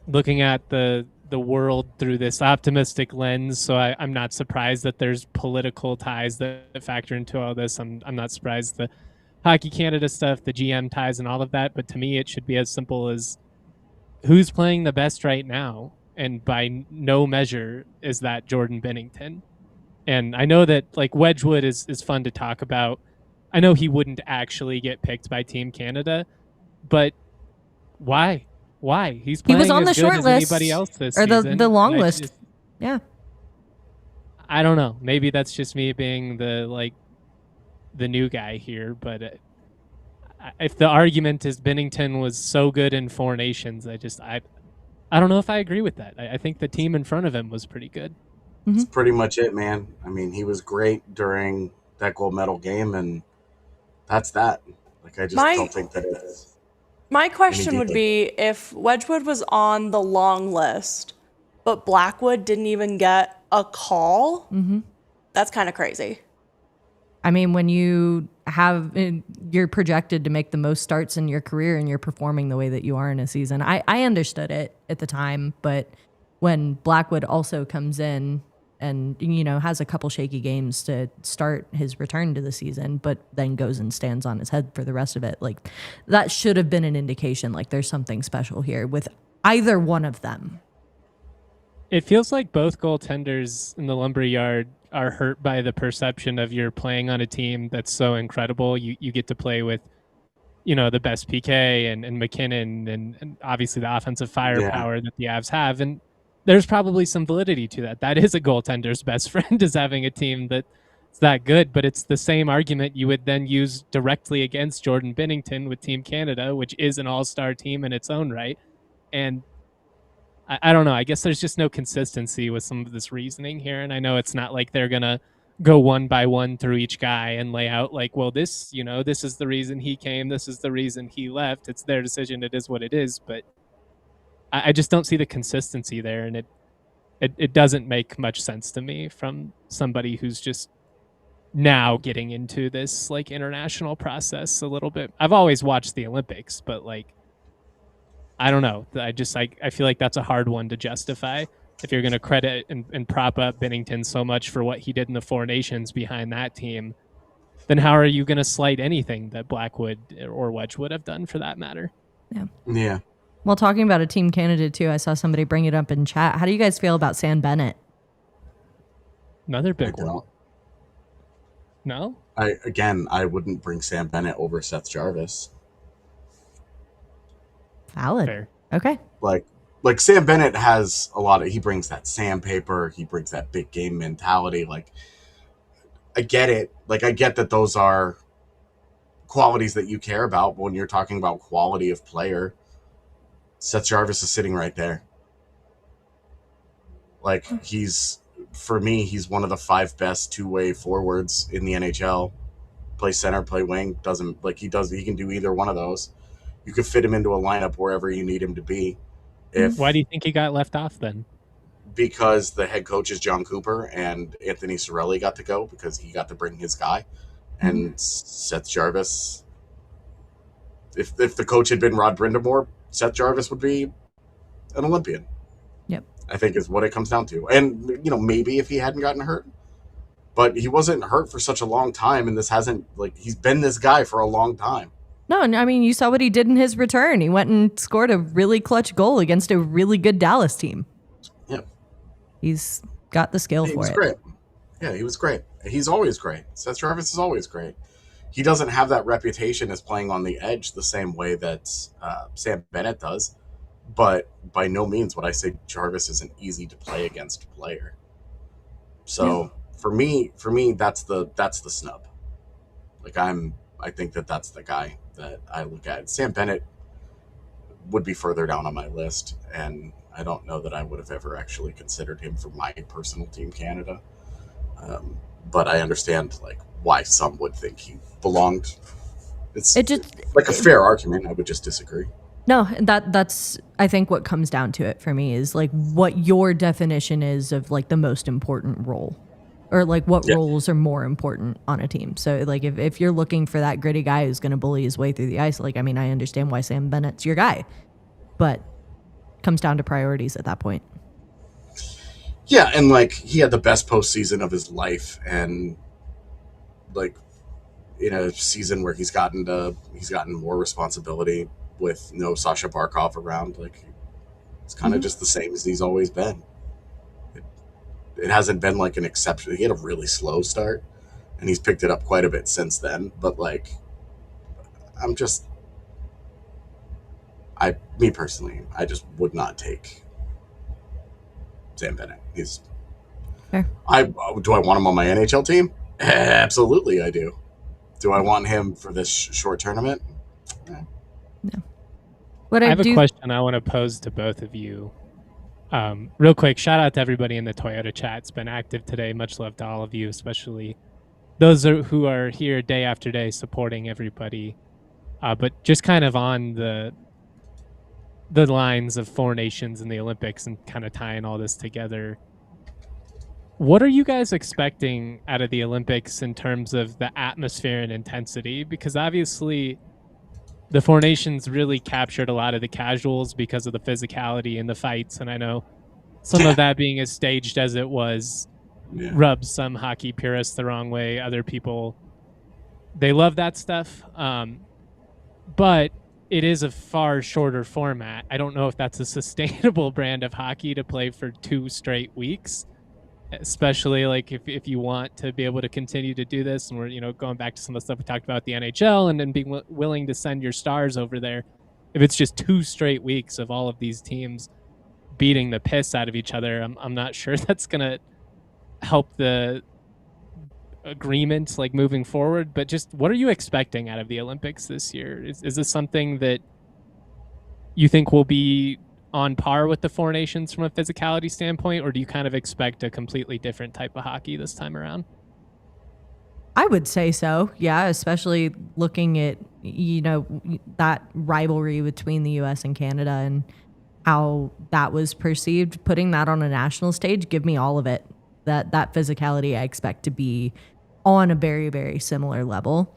looking at the world through this optimistic lens, so I'm not surprised that there's political ties that factor into all this. I'm not surprised the Hockey Canada stuff, the GM ties, and all of that. But to me, it should be as simple as who's playing the best right now, and by no measure is that Jordan Binnington. And I know that like Wedgwood is fun to talk about. I know he wouldn't actually get picked by Team Canada, but why? Why? He was on the short list anybody else this or season. the long list. Yeah. I don't know. Maybe that's just me being the new guy here, but if the argument is Binnington was so good in Four Nations, I don't know if I agree with that. I think the team in front of him was pretty good. That's pretty much it, man. I mean, he was great during that gold medal game, and that's that. Like, I just don't think that it's... My question would be, if Wedgwood was on the long list, but Blackwood didn't even get a call, that's kind of crazy. I mean, when you're projected to make the most starts in your career and you're performing the way that you are in a season, I understood it at the time, but when Blackwood also comes in and, you know, has a couple shaky games to start his return to the season, but then goes and stands on his head for the rest of it, like, that should have been an indication, like, there's something special here with either one of them. It feels like both goaltenders in the Lumberyard are hurt by the perception of you're playing on a team that's so incredible. You get to play with, you know, the best PK and McKinnon and obviously the offensive firepower that the Avs have. And there's probably some validity to that. That is a goaltender's best friend, is having a team that's that good. But it's the same argument you would then use directly against Jordan Binnington with Team Canada, which is an all-star team in its own right. And I don't know. I guess there's just no consistency with some of this reasoning here. And I know it's not like they're going to go one by one through each guy and lay out like, well, this, you know, this is the reason he came. This is the reason he left. It's their decision. It is what it is. But I just don't see the consistency there. And it doesn't make much sense to me from somebody who's just now getting into this like international process a little bit. I've always watched the Olympics, but like, I don't know. I feel like that's a hard one to justify. If you're going to credit and prop up Binnington so much for what he did in the Four Nations behind that team, then how are you going to slight anything that Blackwood or Wedgwood have done for that matter? Yeah. Well, talking about a Team Canada too, I saw somebody bring it up in chat. How do you guys feel about Sam Bennett? Another big one. No? I wouldn't bring Sam Bennett over Seth Jarvis. Valid. Fair. Okay. Like Sam Bennett has a lot of, he brings that sandpaper, he brings that big game mentality. Like, I get it. Like, I get that those are qualities that you care about, but when you're talking about quality of player, Seth Jarvis is sitting right there. Like, for me, he's one of the 5 best two-way forwards in the NHL. Play center, play wing, he can do either one of those. You could fit him into a lineup wherever you need him to be. Why do you think he got left off then? Because the head coach is John Cooper and Anthony Cirelli got to go because he got to bring his guy. And Seth Jarvis, if the coach had been Rod Brindamore, Seth Jarvis would be an Olympian. Yep. I think is what it comes down to. And, you know, maybe if he hadn't gotten hurt, but he wasn't hurt for such a long time. And he's been this guy for a long time. No, I mean, you saw what he did in his return. He went and scored a really clutch goal against a really good Dallas team. Yep. He's got the skill for it. He was great. Yeah, he was great. He's always great. Seth Jarvis is always great. He doesn't have that reputation as playing on the edge the same way that Sam Bennett does. But by no means would I say Jarvis is an easy to play against player. So for me, that's the snub. Like, I think that's the guy that I look at. Sam Bennett would be further down on my list, and I don't know that I would have ever actually considered him for my personal Team Canada. But I understand like why some would think he belonged. It's like a fair argument. I would just disagree. No, that's I think what comes down to it for me is like what your definition is of like the most important role. Or like what roles are more important on a team. So like if you're looking for that gritty guy who's going to bully his way through the ice, like, I mean, I understand why Sam Bennett's your guy. But comes down to priorities at that point. Yeah, and like he had the best postseason of his life, and like in a season where he's gotten more responsibility with no Sasha Barkov around, like it's kind of just the same as he's always been. It hasn't been like an exception. He had a really slow start, and he's picked it up quite a bit since then. But like, me personally, I just would not take Sam Bennett. He's Fair. Do I want him on my NHL team? Absolutely, I do. Do I want him for this short tournament? No. I have a question I want to pose to both of you. Real quick, shout out to everybody in the Toyota chat. It's been active today. Much love to all of you, especially those who are here day after day supporting everybody. But just kind of on the lines of four nations in the Olympics and kind of tying all this together. What are you guys expecting out of the Olympics in terms of the atmosphere and intensity? Because obviously the Four Nations really captured a lot of the casuals because of the physicality and the fights. And I know some of that being as staged as it was rubs some hockey purists the wrong way. Other people, they love that stuff. But it is a far shorter format. I don't know if that's a sustainable brand of hockey to play for 2 straight weeks, especially like if you want to be able to continue to do this. And we're, going back to some of the stuff we talked about the NHL and then being willing to send your stars over there. If it's just 2 straight weeks of all of these teams beating the piss out of each other, I'm not sure that's going to help the agreement like moving forward. But just what are you expecting out of the Olympics this year? Is this something that you think will be on par with the Four Nations from a physicality standpoint, or do you kind of expect a completely different type of hockey this time around? I would say so, yeah, especially looking at, that rivalry between the U.S. and Canada and how that was perceived. Putting that on a national stage, give me all of it. That physicality I expect to be on a very, very similar level.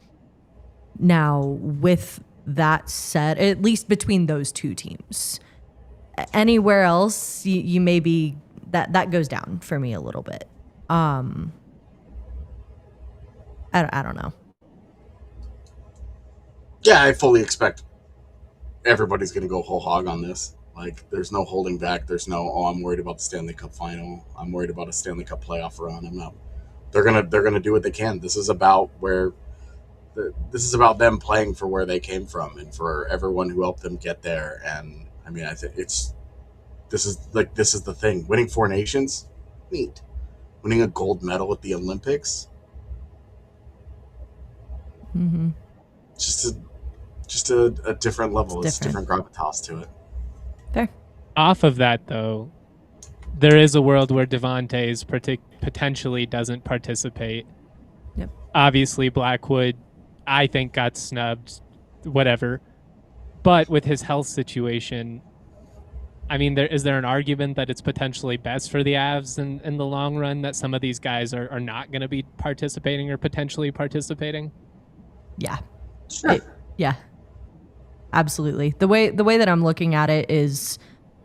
Now, with that said, at least between those two teams, anywhere else, you maybe that goes down for me a little bit. I don't know. Yeah, I fully expect everybody's going to go whole hog on this. Like, there's no holding back. There's no, I'm worried about the Stanley Cup final. I'm worried about a Stanley Cup playoff run. I'm not. They're gonna do what they can. This is about this is about them playing for where they came from and for everyone who helped them get there. And I mean, I think this is the thing. Winning Four Nations, neat. Winning a gold medal at the Olympics, just a different level. It's different gravitas to it. Fair. Off of that, though, there is a world where Devon Toews potentially doesn't participate. Yep. Obviously, Blackwood, I think, got snubbed, whatever. But with his health situation, I mean, is there an argument that it's potentially best for the Avs in the long run that some of these guys are not going to be participating or potentially participating? Yeah. Sure. Yeah. Absolutely. The way that I'm looking at it is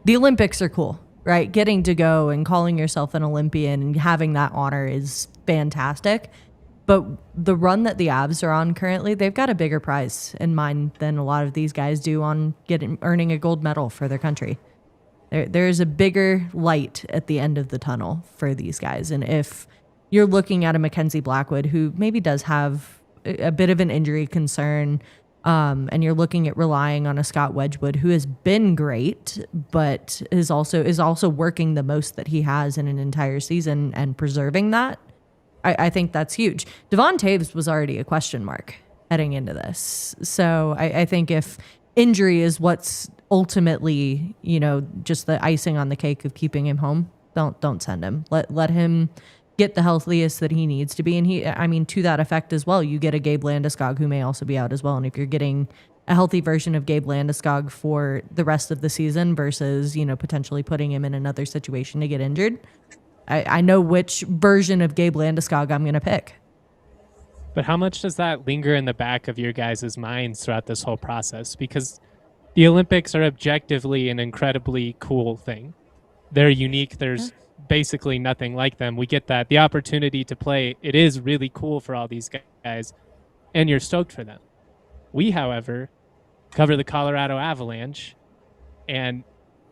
the Olympics are cool, right? Getting to go and calling yourself an Olympian and having that honor is fantastic. But the run that the Avs are on currently, they've got a bigger prize in mind than a lot of these guys do on earning a gold medal for their country. There's a bigger light at the end of the tunnel for these guys. And if you're looking at a Mackenzie Blackwood who maybe does have a bit of an injury concern, and you're looking at relying on a Scott Wedgwood who has been great, but is also working the most that he has in an entire season and preserving that, I think that's huge. Devon Toews was already a question mark heading into this. So I think if injury is what's ultimately, just the icing on the cake of keeping him home, don't send him. Let him get the healthiest that he needs to be. And to that effect as well, you get a Gabe Landeskog who may also be out as well. And if you're getting a healthy version of Gabe Landeskog for the rest of the season versus, potentially putting him in another situation to get injured, I know which version of Gabe Landeskog I'm going to pick. But how much does that linger in the back of your guys' minds throughout this whole process? Because the Olympics are objectively an incredibly cool thing. They're unique. There's basically nothing like them. We get that. The opportunity to play, it is really cool for all these guys, and you're stoked for them. We, however, cover the Colorado Avalanche, and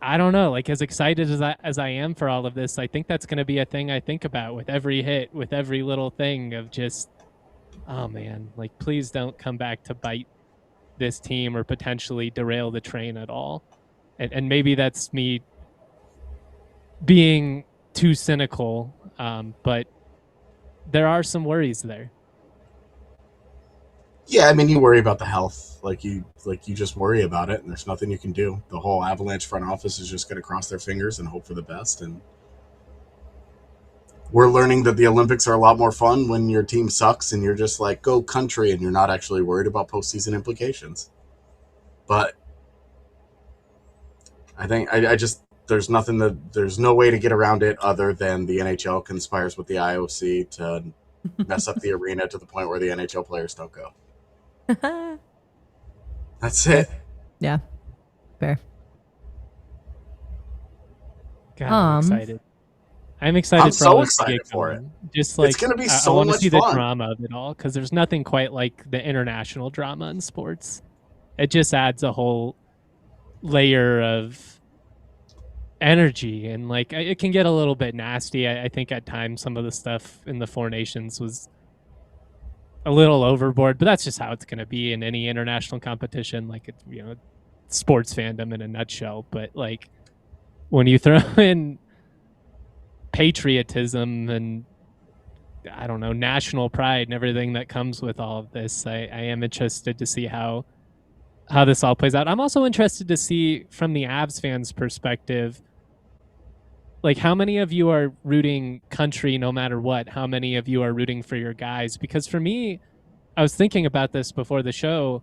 I don't know, like as excited as I am for all of this, I think that's going to be a thing I think about with every hit, with every little thing of just, oh man, like please don't come back to bite this team or potentially derail the train at all. And maybe that's me being too cynical, but there are some worries there. Yeah, I mean, you worry about the health, like you just worry about it, and there's nothing you can do. The whole Avalanche front office is just going to cross their fingers and hope for the best. And we're learning that the Olympics are a lot more fun when your team sucks and you're just like, go country, and you're not actually worried about postseason implications. But I think there's no way to get around it other than the NHL conspires with the IOC to mess up the arena to the point where the NHL players don't go. That's it. Yeah. Fair. God, I'm excited. I'm excited I'm for so all this excited to get for going. Just like it's going to be I so want to much see fun. the drama of it all, because there's nothing quite like the international drama in sports. It just adds a whole layer of energy, and like it can get a little bit nasty. I think at times some of the stuff in the Four Nations was a little overboard, but that's just how it's going to be in any international competition. Like it's, you know, sports fandom in a nutshell. But like when you throw in patriotism and I don't know, national pride and everything that comes with all of this, I am interested to see how this all plays out. I'm also interested to see from the Avs fans' perspective, like how many of you are rooting country no matter what? How many of you are rooting for your guys? Because for me, I was thinking about this before the show.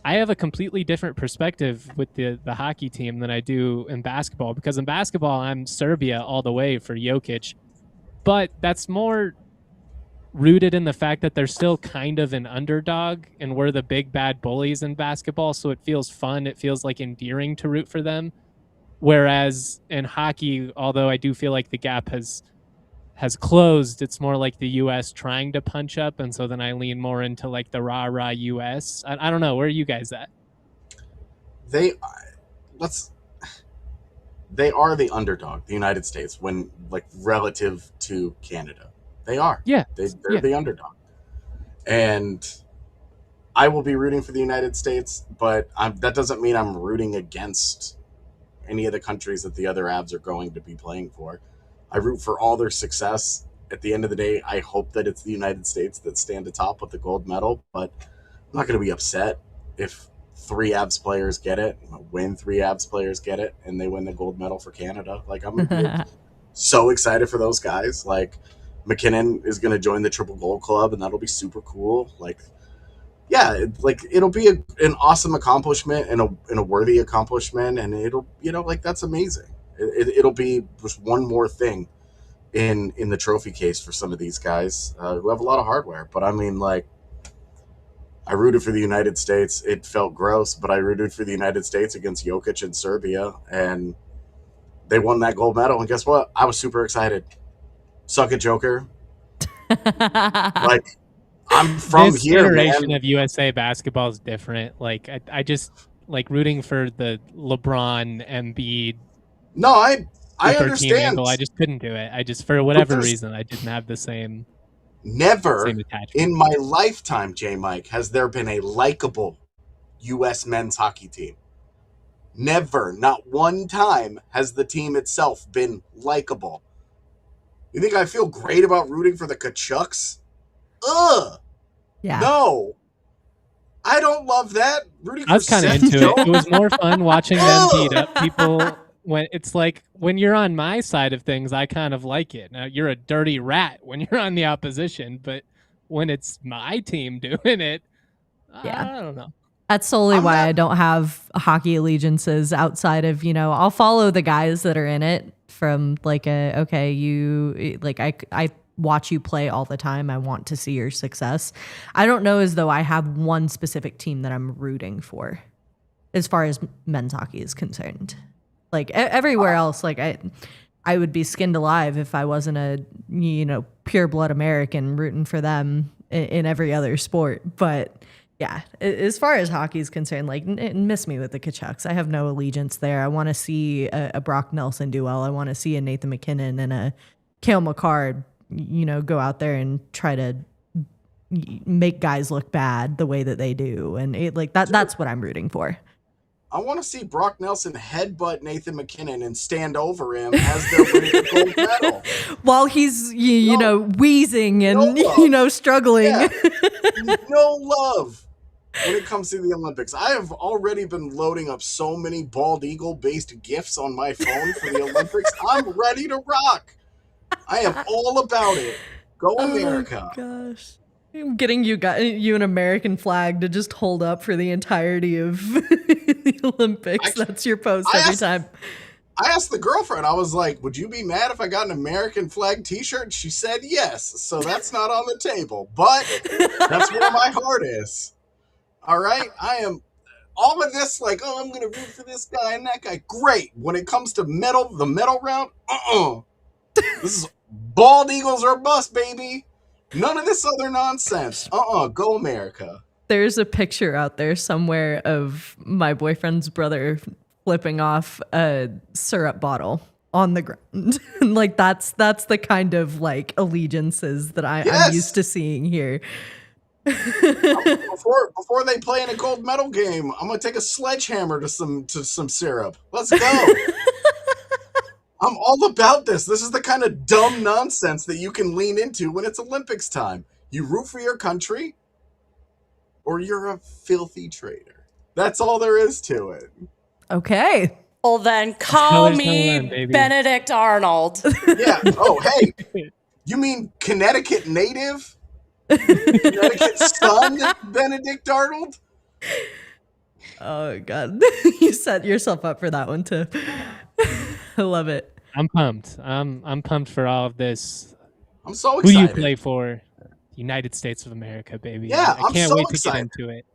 I have a completely different perspective with the hockey team than I do in basketball, because in basketball, I'm Serbia all the way for Jokic. But that's more rooted in the fact that they're still kind of an underdog and we're the big bad bullies in basketball. So it feels fun. It feels like endearing to root for them. Whereas in hockey, although I do feel like the gap has closed, it's more like the U.S. trying to punch up, and so then I lean more into like the rah-rah U.S. I don't know. Where are you guys at? They are the underdog, the United States, when like relative to Canada. They are. Yeah. They're the underdog. And I will be rooting for the United States, but that doesn't mean I'm rooting against any of the countries that the other Avs are going to be playing for. I root for all their success. At the end of the day, I hope that it's the United States that stand atop with the gold medal, but I'm not going to be upset if 3 Avs players get it, when 3 Avs players get it, and they win the gold medal for Canada. Like, I'm so excited for those guys. Like, McKinnon is going to join the Triple Gold Club, and that'll be super cool. Like, yeah, it'll be an awesome accomplishment and a worthy accomplishment, and it'll, you know, like, that's amazing. It'll be just one more thing in the trophy case for some of these guys who have a lot of hardware. But I mean, like, I rooted for the United States. It felt gross, but I rooted for the United States against Jokic and Serbia, and they won that gold medal. And guess what? I was super excited. Suck it, Joker. Like, I'm from this here, iteration man. of USA basketball is different. Like I just like rooting for the LeBron, Embiid. No, I Super understand. Team angle. I just couldn't do it. I just, for whatever reason, I didn't have the same. Never same attachment. in my lifetime, J. Mike, has there been a likable U.S. men's hockey team. Never, not one time has the team itself been likable. You think I feel great about rooting for the Kachucks? Ugh. Yeah. No. I don't love that. Rooting I was kind of into it. It was more fun watching them beat up people. When it's like, when you're on my side of things, I kind of like it. Now, you're a dirty rat when you're on the opposition, but when it's my team doing it, Yeah. I don't know. That's solely why I don't have hockey allegiances outside of, you know, I'll follow the guys that are in it from like I watch you play all the time. I want to see your success. I don't know as though I have one specific team that I'm rooting for. as far as men's hockey is concerned. Like everywhere else, like I would be skinned alive if I wasn't a pure blood American rooting for them in every other sport. But yeah, as far as hockey is concerned, like miss me with the Kachucks. I have no allegiance there. I want to see a Brock Nelson do well. I want to see a Nathan McKinnon and a Cale Makar, go out there and try to make guys look bad the way that they do. And that's what I'm rooting for. I want to see Brock Nelson headbutt Nathan McKinnon and stand over him as they're winning the gold medal. While he's, wheezing and, struggling. Yeah. No love when it comes to the Olympics. I have already been loading up so many bald eagle-based GIFs on my phone for the Olympics. I'm ready to rock. I am all about it. Go America. Oh, gosh. I'm getting you an American flag to just hold up for the entirety of the Olympics. That's your post every time. I asked the girlfriend, I was like, would you be mad if I got an American flag t-shirt? She said yes. So that's not on the table. But that's where my heart is. All right? I am all of this like, I'm going to root for this guy and that guy. Great. When it comes to the medal round, this is bald eagles or bust, baby. None of this other nonsense. Go America. There's a picture out there somewhere of my boyfriend's brother flipping off a syrup bottle on the ground. Like that's the kind of like allegiances that I'm used to seeing here. Before they play in a gold medal game, I'm gonna take a sledgehammer to some syrup. Let's go. I'm all about this. This is the kind of dumb nonsense that you can lean into when it's Olympics time. You root for your country, or you're a filthy traitor. That's all there is to it. Okay. Well, then call me Benedict Arnold. Yeah. Oh, hey. You mean Connecticut native? Connecticut son, Benedict Arnold? Oh, God. You set yourself up for that one, too. I love it. I'm pumped. I'm pumped for all of this. I'm so excited. Who you play for? United States of America, baby. Yeah, I can't wait excited. to get into it.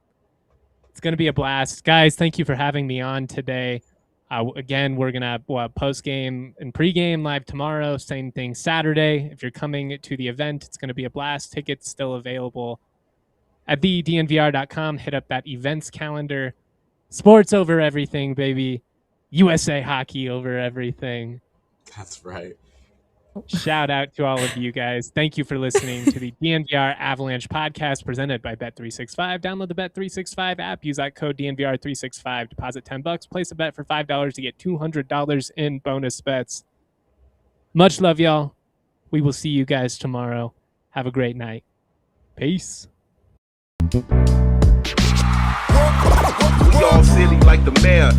It's going to be a blast. Guys, thank you for having me on today. Again, we're going to have post-game and pre-game live tomorrow. Same thing Saturday. If you're coming to the event, it's going to be a blast. Tickets still available at thednvr.com. Hit up that events calendar. Sports over everything, baby. USA hockey over everything. That's right. Shout out to all of you guys. Thank you for listening to the DNVR Avalanche podcast presented by Bet365. Download the Bet365 app. Use that code DNVR365. Deposit $10. Place a bet for $5 to get $200 in bonus bets. Much love, y'all. We will see you guys tomorrow. Have a great night. Peace. We all silly like the mayor.